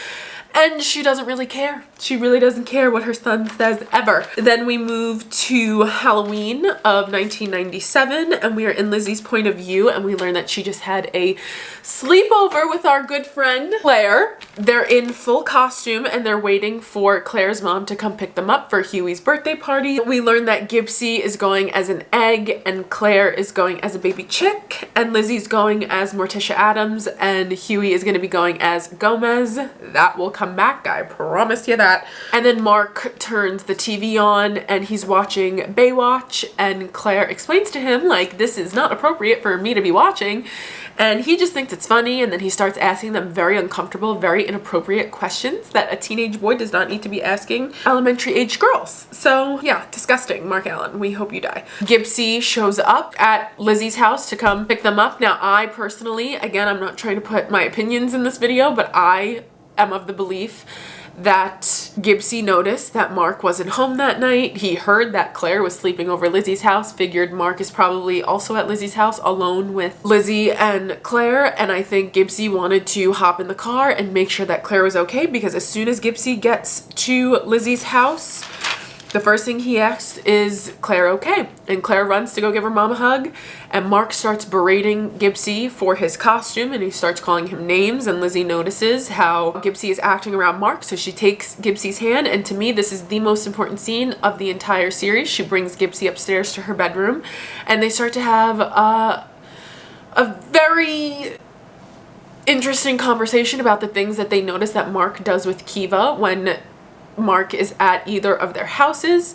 and she doesn't really care. She really doesn't care what her son says ever. Then we move to Halloween of 1997, and we are in Lizzie's point of view, and we learn that she just had a sleepover with our good friend Claire. They're in full costume and they're waiting for Claire's mom to come pick them up for Huey's birthday party. We learn that Gibbsy is going as an egg and Claire is going as a baby chick, and Lizzie's going as Morticia Addams, and Huey is going to be going as Gomez. That will come back, I promise you that. And then Mark turns the TV on and he's watching Baywatch, and Claire explains to him like, this is not appropriate for me to be watching, and he just thinks it's funny, and then he starts asking them very uncomfortable, very inappropriate questions that a teenage boy does not need to be asking elementary age girls. So yeah, disgusting. Mark Allen, we hope you die. Gibbsy shows up at Lizzie's house to come pick them up. Now I personally, again, I'm not trying to put my opinions in this video, but I am of the belief that Gibbsy noticed that Mark wasn't home that night. He heard that Claire was sleeping over Lizzie's house, figured Mark is probably also at Lizzie's house alone with Lizzie and Claire, and I think Gibbsy wanted to hop in the car and make sure that Claire was okay, because as soon as Gibbsy gets to Lizzie's house, the first thing he asks is, Claire okay? And Claire runs to go give her mom a hug, and Mark starts berating Gibbsy for his costume, and he starts calling him names, and Lizzie notices how Gibbsy is acting around Mark, so she takes Gibbsy's hand, and to me this is the most important scene of the entire series. She brings Gibbsy upstairs to her bedroom, and they start to have a very interesting conversation about the things that they notice that Mark does with Kiva when Mark is at either of their houses,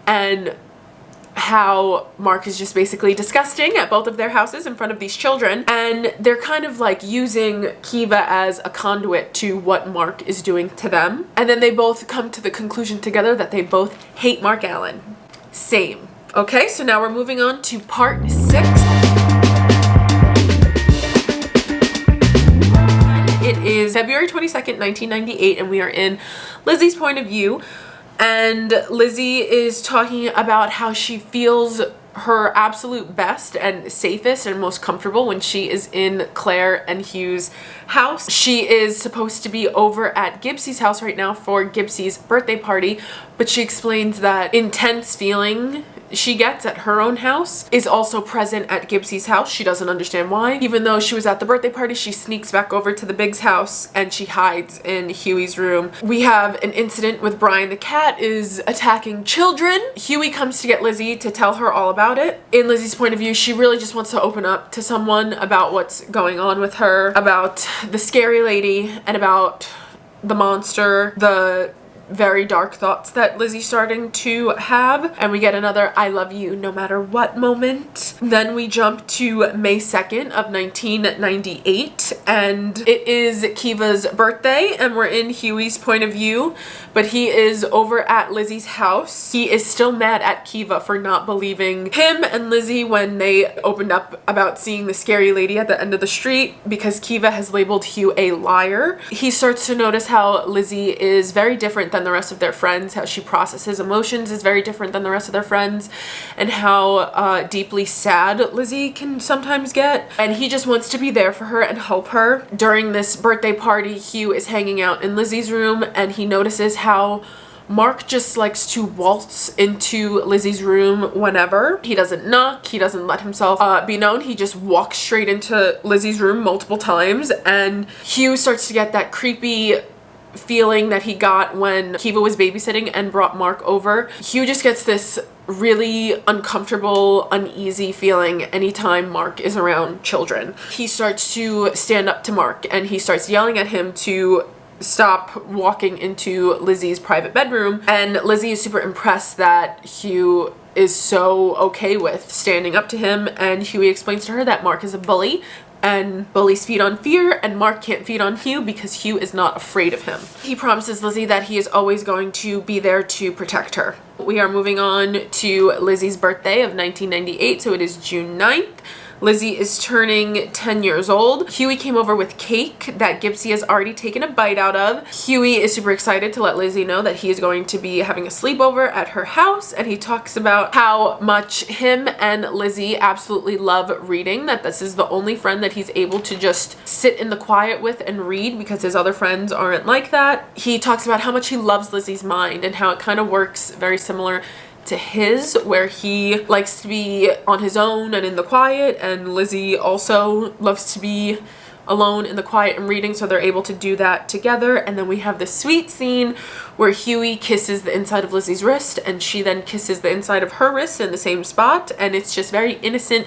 and how Mark is just basically disgusting at both of their houses in front of these children, and they're kind of like using Kiva as a conduit to what Mark is doing to them. And then they both come to the conclusion together that they both hate Mark Allen. Same. Okay, so now we're moving on to part 6. It is February 22nd, 1998, and we are in Lizzie's point of view. And Lizzie is talking about how she feels her absolute best and safest and most comfortable when she is in Claire and Hugh's house. She is supposed to be over at Gibbsy's house right now for Gibbsy's birthday party, but she explains that intense feeling she gets at her own house is also present at Gibbsie's house. She doesn't understand why. Even though she was at the birthday party, she sneaks back over to the Biggs house and she hides in Huey's room. We have an incident with Brian the cat is attacking children. Huey comes to get Lizzie to tell her all about it. In Lizzie's point of view, she really just wants to open up to someone about what's going on with her, about the scary lady, and about the monster, the very dark thoughts that Lizzie's starting to have. And we get another I love you no matter what moment. Then we jump to May 2nd of 1998 and it is Kiva's birthday and we're in Huey's point of view, but he is over at Lizzie's house. He is still mad at Kiva for not believing him and Lizzie when they opened up about seeing the scary lady at the end of the street because Kiva has labeled Hugh a liar. He starts to notice how Lizzie is very different than the rest of their friends, how she processes emotions is very different than the rest of their friends, and how deeply sad Lizzie can sometimes get. And he just wants to be there for her and help her. During this birthday party, Hugh is hanging out in Lizzie's room and he notices how Mark just likes to waltz into Lizzie's room whenever. He doesn't knock, he doesn't let himself be known, he just walks straight into Lizzie's room multiple times, and Hugh starts to get that creepy feeling that he got when Kiva was babysitting and brought Mark over. Hugh just gets this really uncomfortable, uneasy feeling anytime Mark is around children. He starts to stand up to Mark and he starts yelling at him to stop walking into Lizzie's private bedroom, and Lizzie is super impressed that Hugh is so okay with standing up to him, and Huey explains to her that Mark is a bully and bullies feed on fear and Mark can't feed on Hugh because Hugh is not afraid of him. He promises Lizzie that he is always going to be there to protect her. We are moving on to Lizzie's birthday of 1998, so it is June 9th. Lizzie is turning 10 years old. Huey came over with cake that Gibbsie has already taken a bite out of. Huey is super excited to let Lizzie know that he is going to be having a sleepover at her house, and he talks about how much him and Lizzie absolutely love reading, that this is the only friend that he's able to just sit in the quiet with and read because his other friends aren't like that. He talks about how much he loves Lizzie's mind and how it kind of works very similar to his, where he likes to be on his own and in the quiet, and Lizzie also loves to be alone in the quiet and reading, so they're able to do that together. And then we have this sweet scene where Huey kisses the inside of Lizzie's wrist and she then kisses the inside of her wrist in the same spot, and it's just very innocent,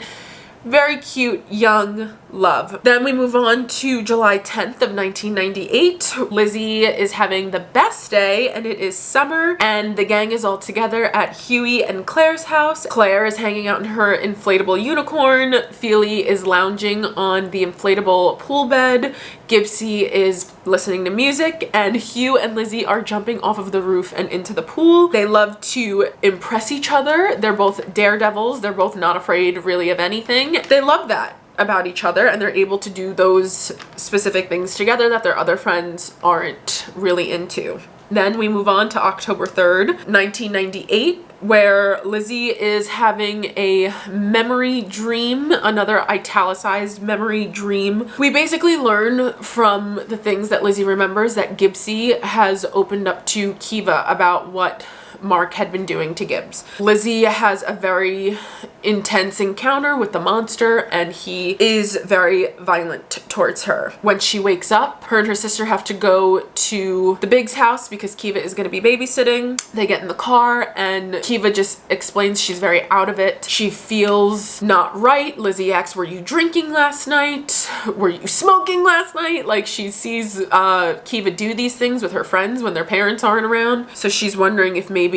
very cute, young love. Then we move on to July 10th of 1998. Lizzie is having the best day and it is summer and the gang is all together at Huey and Claire's house. Claire is hanging out in her inflatable unicorn. Feely is lounging on the inflatable pool bed. Gibbsie is listening to music, and Hugh and Lizzie are jumping off of the roof and into the pool. They love to impress each other. They're both daredevils. They're both not afraid really of anything. They love that about each other, and they're able to do those specific things together that their other friends aren't really into. Then we move on to October 3rd, 1998, where Lizzie is having a memory dream, another italicized memory dream. We basically learn from the things that Lizzie remembers that Gibbsie has opened up to Kiva about what Mark had been doing to Gibbs. Lizzie has a very intense encounter with the monster and he is very violent towards her. When she wakes up, her and her sister have to go to the Biggs house because Kiva is going to be babysitting. They get in the car and Kiva just explains she's very out of it. She feels not right. Lizzie asks, were you drinking last night? Were you smoking last night? Like, she sees Kiva do these things with her friends when their parents aren't around. So she's wondering if maybe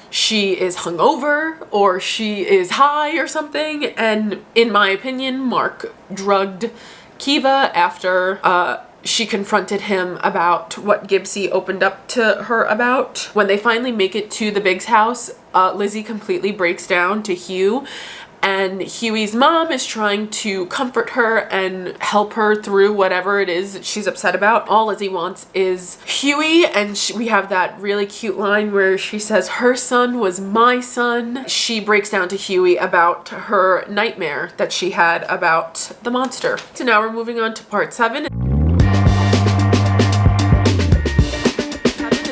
she is hungover or she is high or something. And in my opinion, Mark drugged Kiva after she confronted him about what Gibbsie opened up to her about. When they finally make it to the Biggs house, Lizzie completely breaks down to Hugh, and Huey's mom is trying to comfort her and help her through whatever it is that she's upset about. All Lizzie wants is Huey, and we have that really cute line where she says, her son was my son. She breaks down to Huey about her nightmare that she had about the monster. So now we're moving on to part 7.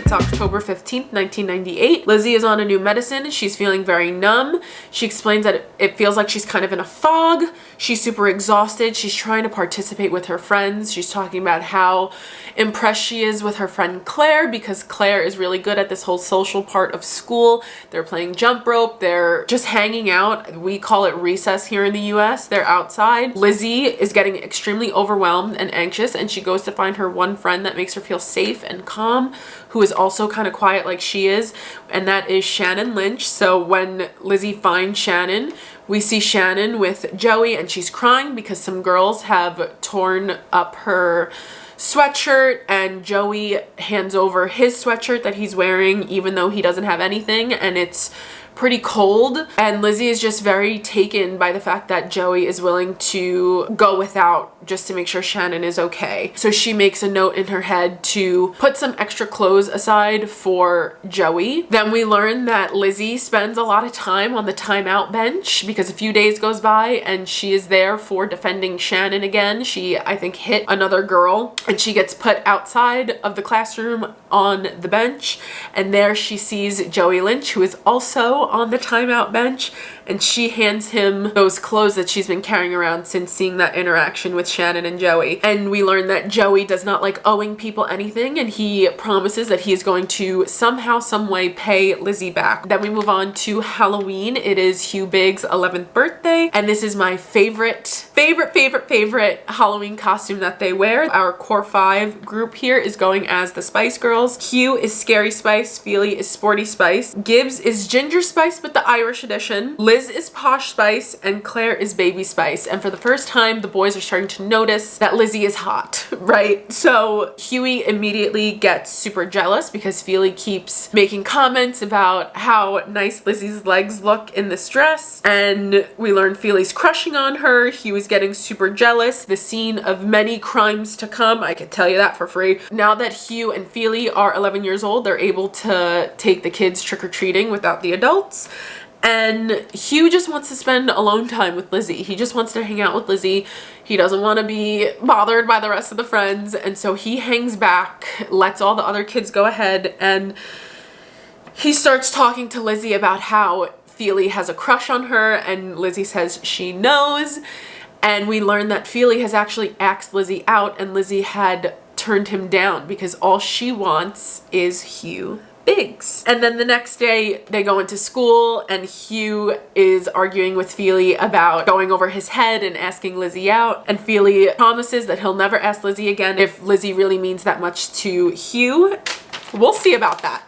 It's October 15th, 1998. Lizzie is on a new medicine. She's feeling very numb. She explains that it feels like she's kind of in a fog. She's super exhausted. She's trying to participate with her friends. She's talking about how impressed she is with her friend Claire because Claire is really good at this whole social part of school. They're playing jump rope. They're just hanging out. We call it recess here in the US. They're outside. Lizzie is getting extremely overwhelmed and anxious, and she goes to find her one friend that makes her feel safe and calm, who is also kind of quiet like she is, and that is Shannon Lynch. So when Lizzie finds Shannon, we see Shannon with Joey, and she's crying because some girls have torn up her sweatshirt, and Joey hands over his sweatshirt that he's wearing even though he doesn't have anything, and it's pretty cold. And Lizzie is just very taken by the fact that Joey is willing to go without just to make sure Shannon is okay. So she makes a note in her head to put some extra clothes aside for Joey. Then we learn that Lizzie spends a lot of time on the timeout bench because a few days goes by and she is there for defending Shannon again. She, I think, hit another girl, and she gets put outside of the classroom on the bench, and there she sees Joey Lynch, who is also on the timeout bench, and she hands him those clothes that she's been carrying around since seeing that interaction with Shannon and Joey. And we learn that Joey does not like owing people anything, and he promises that he is going to somehow, some way pay Lizzie back. Then we move on to Halloween. It is Hugh Biggs' 11th birthday, and this is my favorite Halloween costume that they wear. Our core 5 group here is going as the Spice Girls. Hugh is Scary Spice, Feely is Sporty Spice, Gibbs is Ginger Spice but the Irish edition, Liz is Posh Spice, and Claire is Baby Spice. And for the first time, the boys are starting to notice that Lizzie is hot, right? So Huey immediately gets super jealous because Feely keeps making comments about how nice Lizzie's legs look in this dress, and we learn Feely's crushing on her. Huey's getting super jealous. The scene of many crimes to come, I can tell you that for free. Now that Hugh and Feely are 11 years old, they're able to take the kids trick-or-treating without the adults. And Hugh just wants to spend alone time with Lizzie. He just wants to hang out with Lizzie. He doesn't want to be bothered by the rest of the friends. And so he hangs back, lets all the other kids go ahead, and he starts talking to Lizzie about how Feely has a crush on her, and Lizzie says she knows. And we learn that Feely has actually asked Lizzie out, and Lizzie had turned him down because all she wants is Hugh Biggs. And then the next day they go into school, and Hugh is arguing with Feely about going over his head and asking Lizzie out, and Feely promises that he'll never ask Lizzie again if Lizzie really means that much to Hugh. We'll see about that.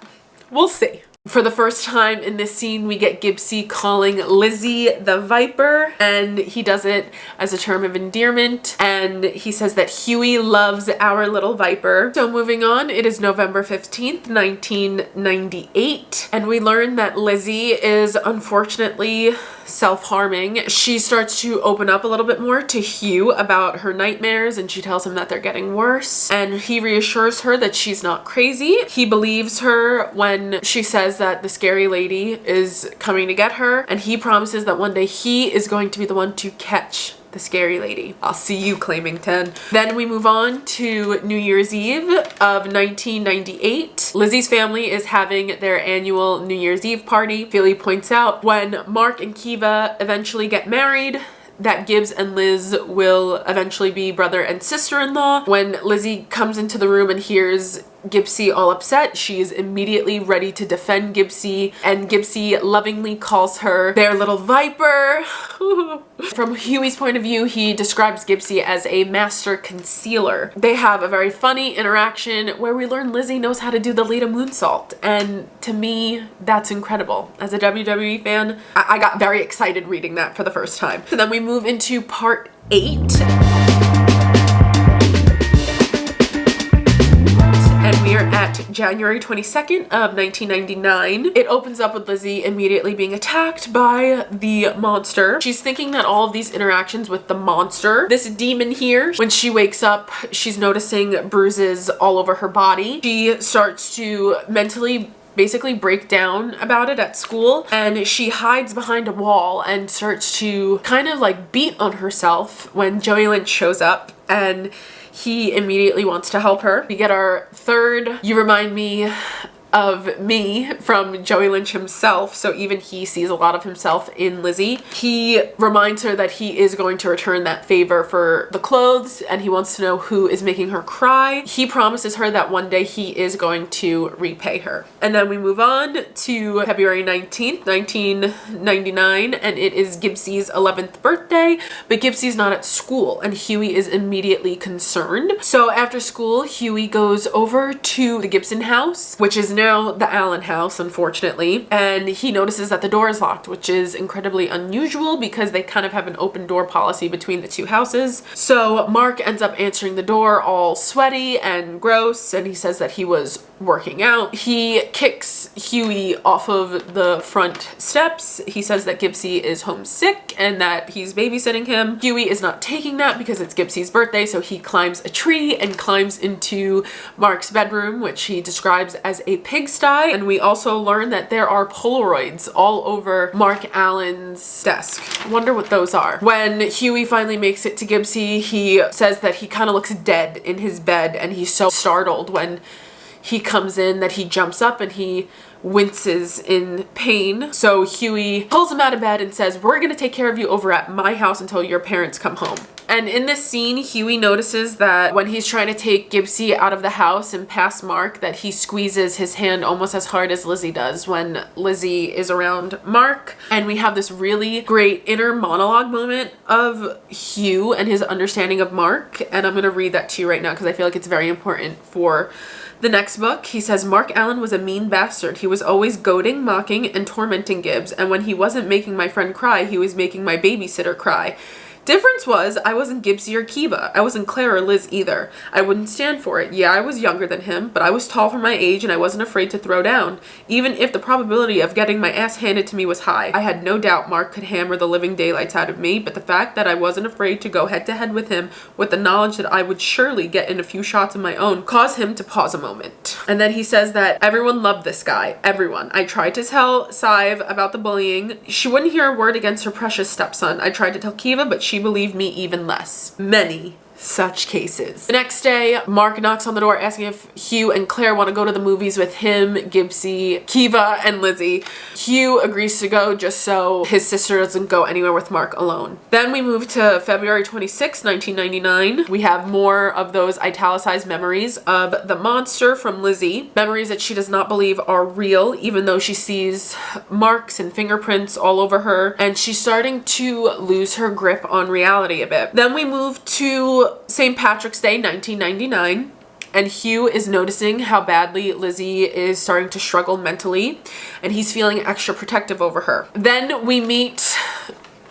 We'll see. For the first time in this scene, we get Gibbsy calling Lizzie the Viper, and he does it as a term of endearment, and he says that Huey loves our little Viper. So moving on, it is November 15th, 1998, and we learn that Lizzie is unfortunately self-harming. She starts to open up a little bit more to Hugh about her nightmares, and she tells him that they're getting worse, and he reassures her that she's not crazy. He believes her when she says that the scary lady is coming to get her, and he promises that one day he is going to be the one to catch the scary lady. I'll see you, claiming 10. Then we move on to New Year's Eve of 1998. Lizzie's family is having their annual New Year's Eve party. Feely points out when Mark and Kiva eventually get married, that Gibbs and Liz will eventually be brother and sister-in-law. When Lizzie comes into the room and hears Gibbsy all upset, she is immediately ready to defend Gibbsy, and Gibbsy lovingly calls her their little Viper. From Huey's point of view, he describes Gibbsy as a master concealer. They have a very funny interaction where we learn Lizzie knows how to do the Lita moonsault, and to me, that's incredible. As a WWE fan, I got very excited reading that for the first time. So then we move into part 8. And we are at January 22nd of 1999. It opens up with Lizzie immediately being attacked by the monster. She's thinking that all of these interactions with the monster, this demon here, when she wakes up, she's noticing bruises all over her body. She starts to mentally basically break down about it at school, and she hides behind a wall and starts to kind of like beat on herself when Joey Lynch shows up, and he immediately wants to help her. We get our third "You Remind Me of Me" from Joey Lynch himself, so even he sees a lot of himself in Lizzie. He reminds her that he is going to return that favor for the clothes, and he wants to know who is making her cry. He promises her that one day he is going to repay her. And then we move on to February 19th, 1999, and it is Gibbsie's 11th birthday, but Gibbsie's not at school, and Huey is immediately concerned. So after school, Huey goes over to the Gibson house, which is now the Allen house, unfortunately, and he notices that the door is locked, which is incredibly unusual because they kind of have an open door policy between the two houses. So Mark ends up answering the door all sweaty and gross, and he says that he was working out. He kicks Huey off of the front steps. He says that Gibbsie is homesick and that he's babysitting him. Huey is not taking that because it's Gibbsie's birthday, so he climbs a tree and climbs into Mark's bedroom, which he describes as a pigsty. And we also learn that there are Polaroids all over Mark Allen's desk. I wonder what those are. When Huey finally makes it to Gibbsie, he says that he kind of looks dead in his bed, and he's so startled when he comes in that he jumps up and he winces in pain. So Huey pulls him out of bed and says, "We're gonna take care of you over at my house until your parents come home." And in this scene, Huey notices that when he's trying to take Gibbsie out of the house and past Mark, that he squeezes his hand almost as hard as Lizzie does when Lizzie is around Mark. And we have this really great inner monologue moment of Hugh and his understanding of Mark. And I'm gonna read that to you right now because I feel like it's very important for the next book. He says, "Mark Allen was a mean bastard. He was always goading, mocking, and tormenting Gibbs. And when he wasn't making my friend cry, he was making my babysitter cry. Difference was, I wasn't Gibbsie or Kiva. I wasn't Claire or Liz either. I wouldn't stand for it. Yeah, I was younger than him, but I was tall for my age and I wasn't afraid to throw down, even if the probability of getting my ass handed to me was high. I had no doubt Mark could hammer the living daylights out of me, but the fact that I wasn't afraid to go head to head with him with the knowledge that I would surely get in a few shots of my own caused him to pause a moment." And then he says that everyone loved this guy. Everyone. I tried to tell Sive about the bullying. She wouldn't hear a word against her precious stepson. I tried to tell Kiva, but she believed me even less. Many such cases. The next day, Mark knocks on the door asking if Hugh and Claire want to go to the movies with him, Gibbsie, Kiva, and Lizzie. Hugh agrees to go just so his sister doesn't go anywhere with Mark alone. Then we move to February 26, 1999. We have more of those italicized memories of the monster from Lizzie. Memories that she does not believe are real, even though she sees marks and fingerprints all over her, and she's starting to lose her grip on reality a bit. Then we move to St. Patrick's Day, 1999, and Hugh is noticing how badly Lizzie is starting to struggle mentally, and he's feeling extra protective over her. Then we meet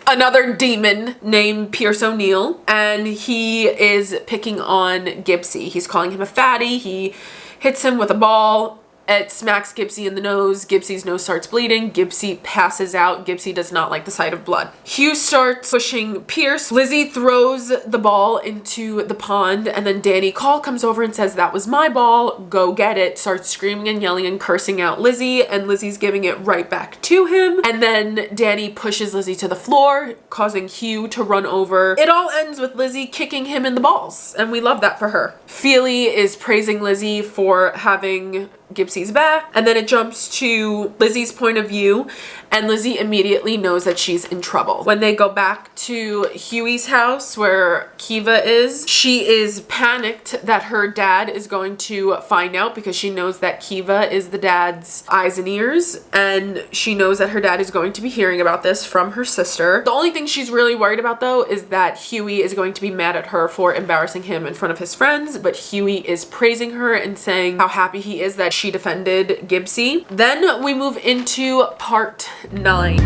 another demon named Pierce O'Neill, and he is picking on Gibbsie. He's calling him a fatty. He hits him with a ball. It smacks Gibbsie in the nose. Gibbsie's nose starts bleeding. Gibbsie passes out. Gibbsie does not like the sight of blood. Hugh starts pushing Pierce. Lizzie throws the ball into the pond, and then Danny Call comes over and says, "That was my ball. Go get it." Starts screaming and yelling and cursing out Lizzie, and Lizzie's giving it right back to him. And then Danny pushes Lizzie to the floor, causing Hugh to run over. It all ends with Lizzie kicking him in the balls, and we love that for her. Feely is praising Lizzie for having Gibbsie's back, and then it jumps to Lizzie's point of view, and Lizzie immediately knows that she's in trouble. When they go back to Huey's house where Kiva is, she is panicked that her dad is going to find out because she knows that Kiva is the dad's eyes and ears, and she knows that her dad is going to be hearing about this from her sister. The only thing she's really worried about though is that Huey is going to be mad at her for embarrassing him in front of his friends, but Huey is praising her and saying how happy he is that she defended Gibbsie. Then we move into part 9.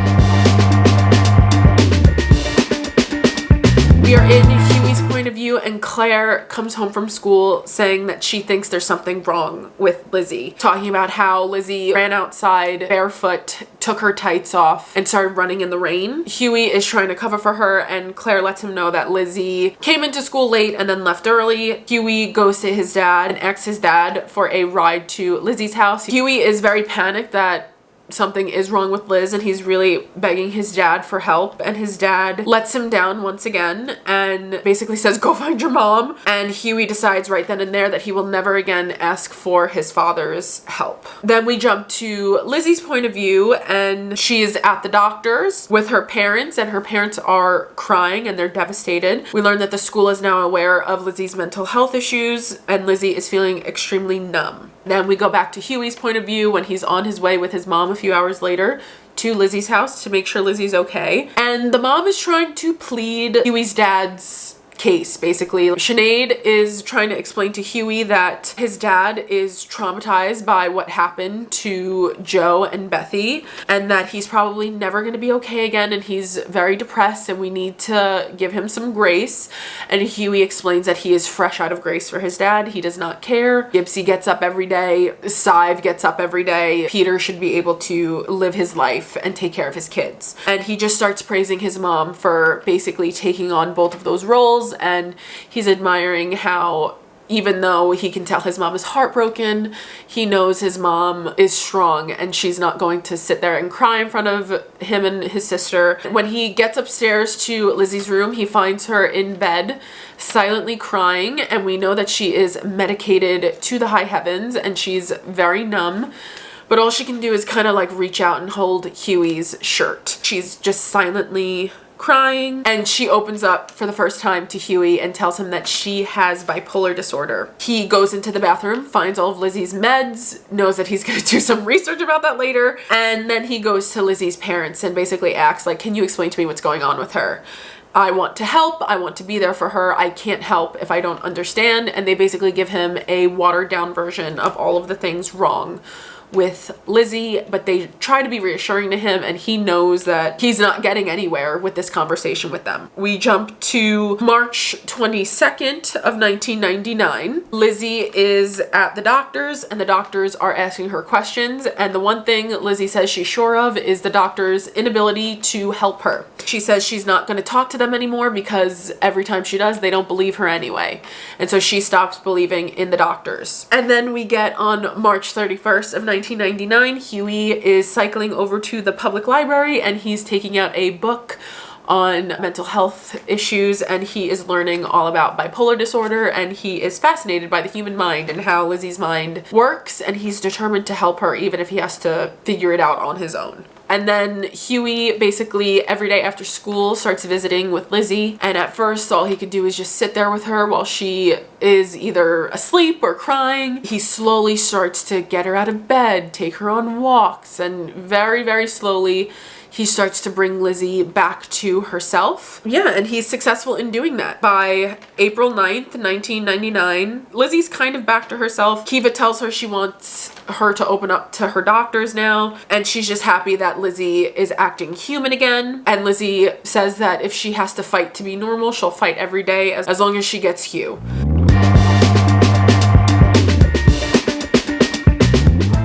We are in Huey's point of view view, and Claire comes home from school saying that she thinks there's something wrong with Lizzie, talking about how Lizzie ran outside barefoot, took her tights off, and started running in the rain. Huey is trying to cover for her, and Claire lets him know that Lizzie came into school late and then left early. Huey goes to his dad and asks his dad for a ride to Lizzie's house. Huey is very panicked that something is wrong with Liz, and he's really begging his dad for help, and his dad lets him down once again and basically says, go find your mom. And Huey decides right then and there that he will never again ask for his father's help. Then we jump to Lizzie's point of view, and she is at the doctor's with her parents, and her parents are crying and they're devastated. We learn that the school is now aware of Lizzie's mental health issues, and Lizzie is feeling extremely numb. Then we go back to Huey's point of view when he's on his way with his mom a few hours later to Lizzie's house to make sure Lizzie's okay. And the mom is trying to plead Huey's dad's case, basically. Sinead is trying to explain to Huey that his dad is traumatized by what happened to Joe and Bethy, and that he's probably never going to be okay again, and he's very depressed, and we need to give him some grace. And Huey explains that he is fresh out of grace for his dad. He does not care. Gypsy gets up every day. Sive gets up every day. Peter should be able to live his life and take care of his kids. And he just starts praising his mom for basically taking on both of those roles, and he's admiring how even though he can tell his mom is heartbroken, he knows his mom is strong and she's not going to sit there and cry in front of him and his sister. When he gets upstairs to Lizzie's room, he finds her in bed silently crying, and we know that she is medicated to the high heavens and she's very numb. But all she can do is kind of like reach out and hold Huey's shirt. She's just silently crying, and she opens up for the first time to Huey and tells him that she has bipolar disorder. He goes into the bathroom, finds all of Lizzie's meds, knows that he's gonna do some research about that later, and then he goes to Lizzie's parents and basically asks, like, can you explain to me what's going on with her? I want to help. I want to be there for her. I can't help if I don't understand. And they basically give him a watered down version of all of the things wrong with Lizzie, but they try to be reassuring to him, and he knows that he's not getting anywhere with this conversation with them. We jump to March 22nd of 1999. Lizzie is at the doctor's, and the doctors are asking her questions, and the one thing Lizzie says she's sure of is the doctor's inability to help her. She says she's not going to talk to them anymore because every time she does, they don't believe her anyway. And so she stops believing in the doctors. And then we get on March 31st of 1999, Huey is cycling over to the public library, and he's taking out a book on mental health issues, and he is learning all about bipolar disorder, and he is fascinated by the human mind and how Lizzie's mind works, and he's determined to help her even if he has to figure it out on his own. And then Huey basically every day after school starts visiting with Lizzie, and at first all he could do is just sit there with her while she is either asleep or crying. He slowly starts to get her out of bed, take her on walks, and very, very slowly he starts to bring Lizzie back to herself. Yeah, and he's successful in doing that. By April 9th, 1999, Lizzie's kind of back to herself. Kiva tells her she wants her to open up to her doctors now, and she's just happy that Lizzie is acting human again. And Lizzie says that if she has to fight to be normal, she'll fight every day as long as she gets Hugh.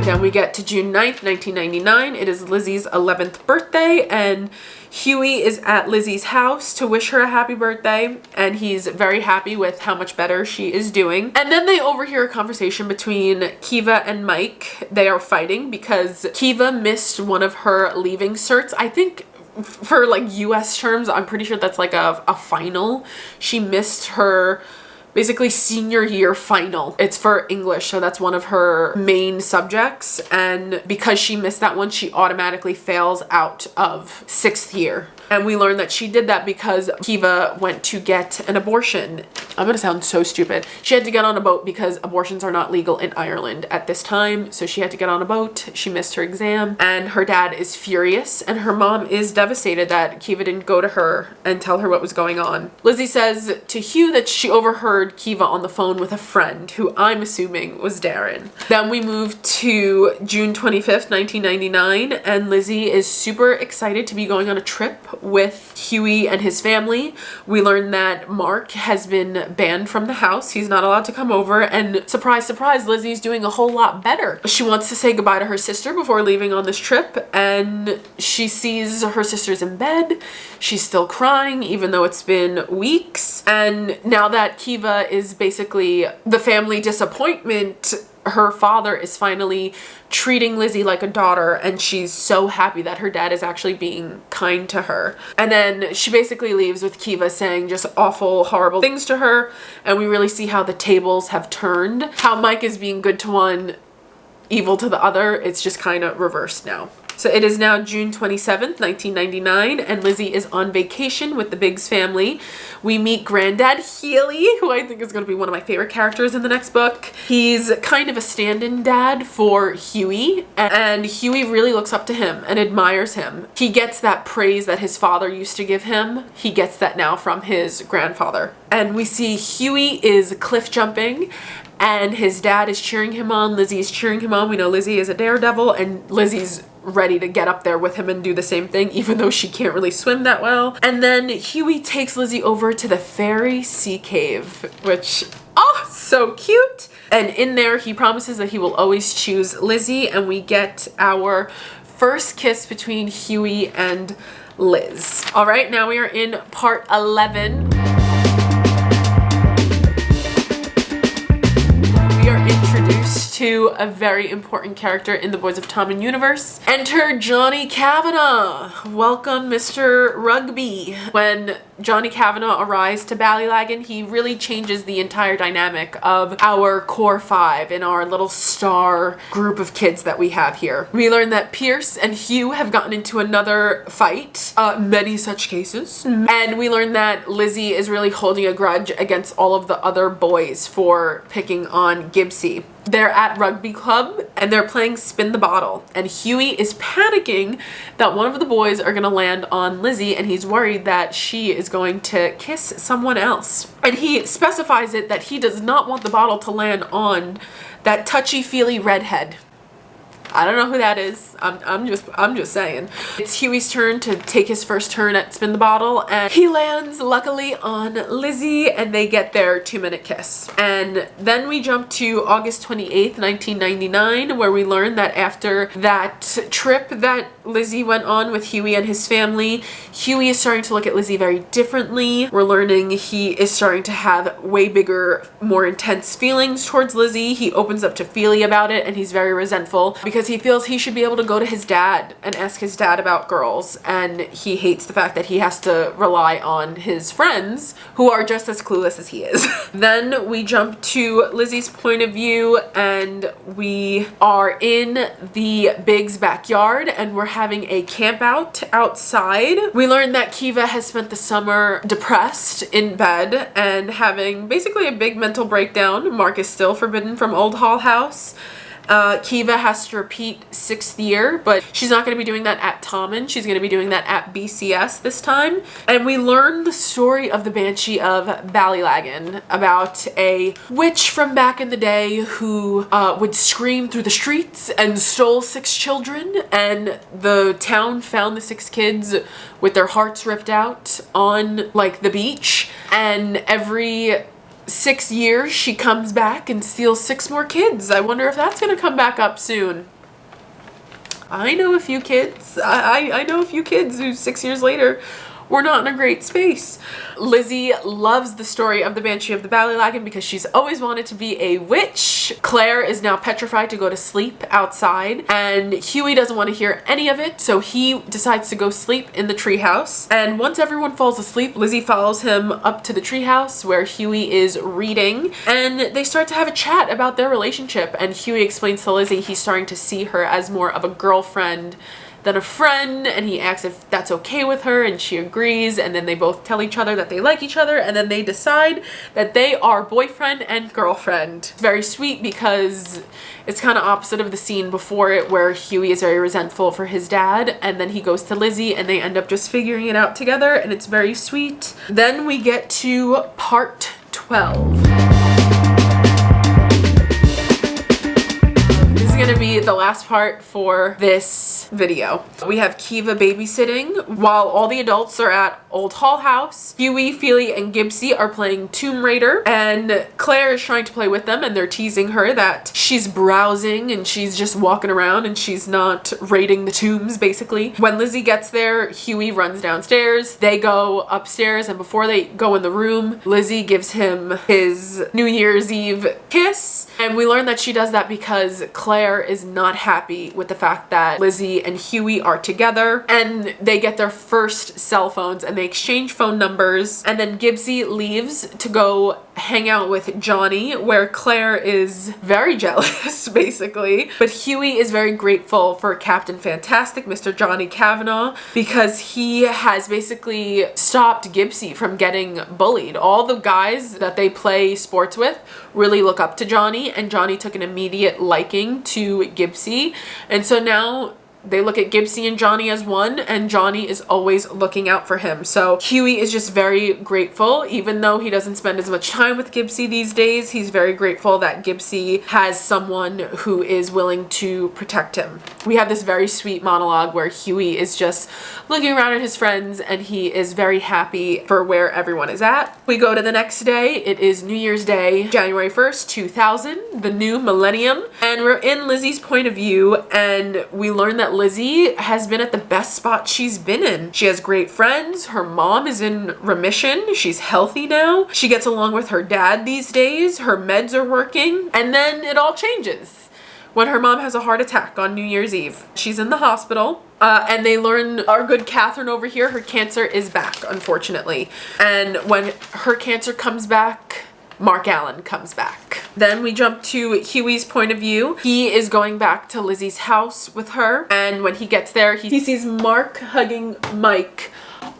Then we get to June 9th, 1999. It is Lizzie's 11th birthday, and Huey is at Lizzie's house to wish her a happy birthday, and he's very happy with how much better she is doing. And then they overhear a conversation between Kiva and Mike. They are fighting because Kiva missed one of her leaving certs. I think for like US terms, I'm pretty sure that's like a final. She missed her basically senior year final. It's for English, so that's one of her main subjects, and because she missed that one, she automatically fails out of 6th year. And we learned that she did that because Kiva went to get an abortion. I'm gonna sound so stupid. She had to get on a boat because abortions are not legal in Ireland at this time, so she had to get on a boat. She missed her exam, and her dad is furious, and her mom is devastated that Kiva didn't go to her and tell her what was going on. Lizzie says to Hugh that she overheard Kiva on the phone with a friend who I'm assuming was Darren. Then we move to June 25th, 1999, and Lizzie is super excited to be going on a trip with Huey and his family. We learn that Mark has been been banned from the house. He's not allowed to come over, and surprise, surprise, Lizzie's doing a whole lot better. She wants to say goodbye to her sister before leaving on this trip, and she sees her sister's in bed. She's still crying even though it's been weeks. And now that Kiva is basically the family disappointment, her father is finally treating Lizzie like a daughter, and she's so happy that her dad is actually being kind to her. And then she basically leaves with Kiva saying just awful, horrible things to her, and we really see how the tables have turned. How Mike is being good to one, evil to the other. It's just kind of reversed now. So it is now June 27th, 1999, and Lizzie is on vacation with the Biggs family. We meet Granddad Healy, who I think is going to be one of my favorite characters in the next book. He's kind of a stand-in dad for Huey, and Huey really looks up to him and admires him. He gets that praise that his father used to give him. He gets that now from his grandfather. And we see Huey is cliff jumping, and his dad is cheering him on. Lizzie's cheering him on. We know Lizzie is a daredevil, and Lizzie's ready to get up there with him and do the same thing, even though she can't really swim that well. And then Huey takes Lizzie over to the fairy sea cave, which, oh, so cute. And in there, he promises that he will always choose Lizzie, and we get our first kiss between Huey and Liz. All right, now we are in part 11. To a very important character in the Boys of Tommen universe. Enter Johnny Kavanagh. Welcome, Mr. Rugby. When Johnny Kavanagh arrives to Ballylagan, he really changes the entire dynamic of our core five in our little star group of kids that we have here. We learn that Pierce and Hugh have gotten into another fight, many such cases. And we learn that Lizzie is really holding a grudge against all of the other boys for picking on Gibbsy. They're at rugby club and they're playing spin the bottle, and Huey is panicking that one of the boys are gonna land on Lizzie, and he's worried that she is going to kiss someone else. And he specifies it that he does not want the bottle to land on that touchy-feely redhead. I don't know who that is. I'm just saying. It's Huey's turn to take his first turn at spin the bottle, and he lands luckily on Lizzie, and they get their 2-minute kiss. And then we jump to August 28th, 1999, where we learn that after that trip that Lizzie went on with Huey and his family, Huey is starting to look at Lizzie very differently. We're learning he is starting to have way bigger, more intense feelings towards Lizzie. He opens up to Feely about it, and he's very resentful because he feels he should be able to go to his dad and ask his dad about girls, and he hates the fact that he has to rely on his friends who are just as clueless as he is. Then we jump to Lizzie's point of view, and we are in the Biggs backyard, and we're having a camp out outside. We learn that Kiva has spent the summer depressed in bed and having basically a big mental breakdown. Mark is still forbidden from Old Hall House. Kiva has to repeat 6th year, but she's not going to be doing that at Tommen. She's going to be doing that at BCS this time. And we learn the story of the Banshee of Ballylagan, about a witch from back in the day who would scream through the streets and stole 6 children. And the town found the 6 kids with their hearts ripped out on like the beach. And every 6 years she comes back and steals 6 more kids. I wonder if that's gonna come back up soon. I know a few kids. I know a few kids who 6 years later were not in a great space. Lizzie loves the story of the Banshee of the Ballylagan because she's always wanted to be a witch. Claire is now petrified to go to sleep outside, and Huey doesn't want to hear any of it, so he decides to go sleep in the treehouse. And once everyone falls asleep, Lizzie follows him up to the treehouse where Huey is reading, and they start to have a chat about their relationship. And Huey explains to Lizzie he's starting to see her as more of a girlfriend than a friend, and he asks if that's okay with her, and she agrees, and then they both tell each other that they like each other, and then they decide that they are boyfriend and girlfriend. It's very sweet because it's kind of opposite of the scene before it where Huey is very resentful for his dad, and then he goes to Lizzie and they end up just figuring it out together, and it's very sweet. Then we get to part 12. is gonna be the last part for this video. We have Kiva babysitting while all the adults are at Old Hall House. Huey, Feely, and Gibbsy are playing Tomb Raider, and Claire is trying to play with them, and they're teasing her that she's browsing and she's just walking around and she's not raiding the tombs, basically. When Lizzie gets there, Huey runs downstairs. They go upstairs, and before they go in the room, Lizzie gives him his New Year's Eve kiss, and we learn that she does that because Claire is not happy with the fact that Lizzie and Huey are together, and they get their first cell phones and they exchange phone numbers, and then Gibbsy leaves to go hang out with Johnny, where Claire is very jealous basically, but Huey is very grateful for Captain Fantastic, Mr. Johnny Kavanaugh, because he has basically stopped Gibbsy from getting bullied. All the guys that they play sports with really look up to Johnny, and Johnny took an immediate liking to Gibbsy, and so now they look at Gibbsy and Johnny as one, and Johnny is always looking out for him. So Huey is just very grateful, even though he doesn't spend as much time with Gibbsy these days. He's very grateful that Gibbsy has someone who is willing to protect him. We have this very sweet monologue where Huey is just looking around at his friends, and he is very happy for where everyone is at. We go to the next day. It is New Year's Day, January 1st, 2000, the new millennium, and we're in Lizzie's point of view, and we learn that Lizzie has been at the best spot she's been in. She has great friends. Her mom is in remission. She's healthy now. She gets along with her dad these days. Her meds are working. And then it all changes when her mom has a heart attack on New Year's Eve. She's in the hospital. And they learn our good Catherine over here, her cancer is back, unfortunately. And when her cancer comes back, Mark Allen comes back. Then we jump to Huey's point of view. He is going back to Lizzie's house with her, and when he gets there, he sees Mark hugging Mike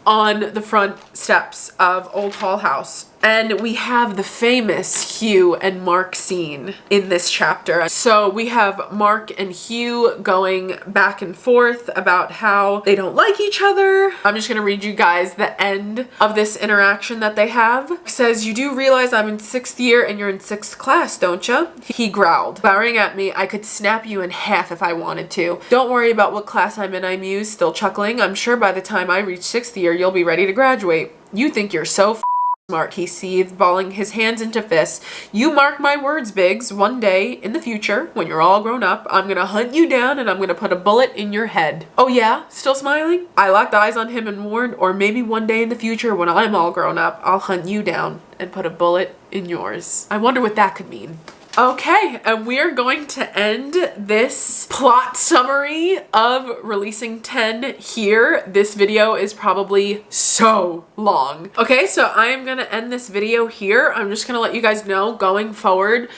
on the front steps of Old Hall House. And we have the famous Hugh and Mark scene in this chapter. So we have Mark and Hugh going back and forth about how they don't like each other. I'm just gonna read you guys the end of this interaction that they have. It says, "You do realize I'm in 6th year and you're in 6th class, don't you?" He growled, glowering at me. "I could snap you in half if I wanted to. Don't worry about what class I'm in," I mused, still chuckling. "I'm sure by the time I reach 6th year, you'll be ready to graduate." "You think you're so smart," he seethed, balling his hands into fists. "You mark my words, Biggs. One day in the future, when you're all grown up, I'm gonna hunt you down and I'm gonna put a bullet in your head." "Oh yeah?" Still smiling? I locked eyes on him and warned, "Or maybe one day in the future, when I'm all grown up, I'll hunt you down and put a bullet in yours." I wonder what that could mean. Okay, and we're going to end this plot summary of Releasing 10 here. This video is probably so long. Okay, so I am gonna end this video here. I'm just gonna let you guys know going forward,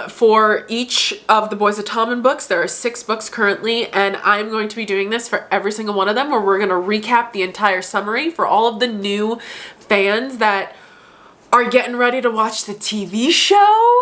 for each of the Boys of Tommen books, there are 6 books currently, and I'm going to be doing this for every single one of them, where we're gonna recap the entire summary for all of the new fans that are getting ready to watch the TV show.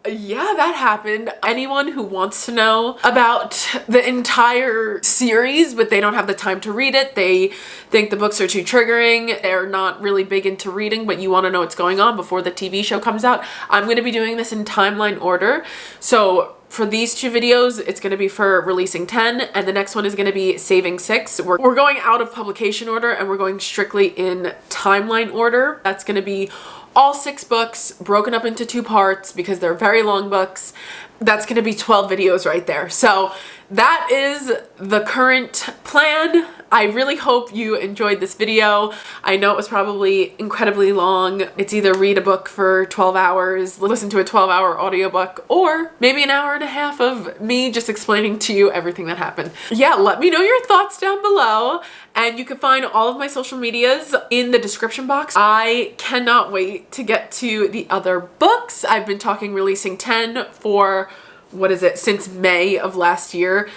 Yeah, that happened. Anyone who wants to know about the entire series, but they don't have the time to read it, they think the books are too triggering, they're not really big into reading, but you want to know what's going on before the TV show comes out, I'm going to be doing this in timeline order. So for these 2 videos, it's going to be for Releasing 10, and the next one is going to be Saving 6. We're going out of publication order, and we're going strictly in timeline order. That's going to be all 6 books broken up into 2 parts because they're very long books. That's going to be 12 videos right there. So that is the current plan. I really hope you enjoyed this video. I know it was probably incredibly long. It's either read a book for 12 hours, listen to a 12-hour audiobook, or maybe an hour and a half of me just explaining to you everything that happened. Yeah, let me know your thoughts down below. And you can find all of my social medias in the description box. I cannot wait to get to the other books. I've been talking Releasing 10 for, what is it, since May of last year.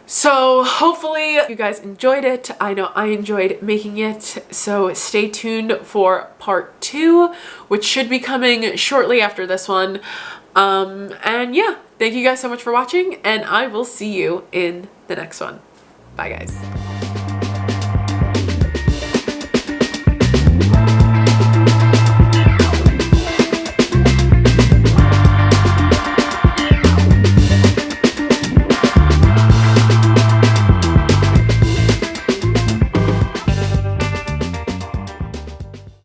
So hopefully you guys enjoyed it. I know I enjoyed making it. So stay tuned for part 2, which should be coming shortly after this one. And yeah, thank you guys so much for watching, and I will see you in the next one. Bye guys.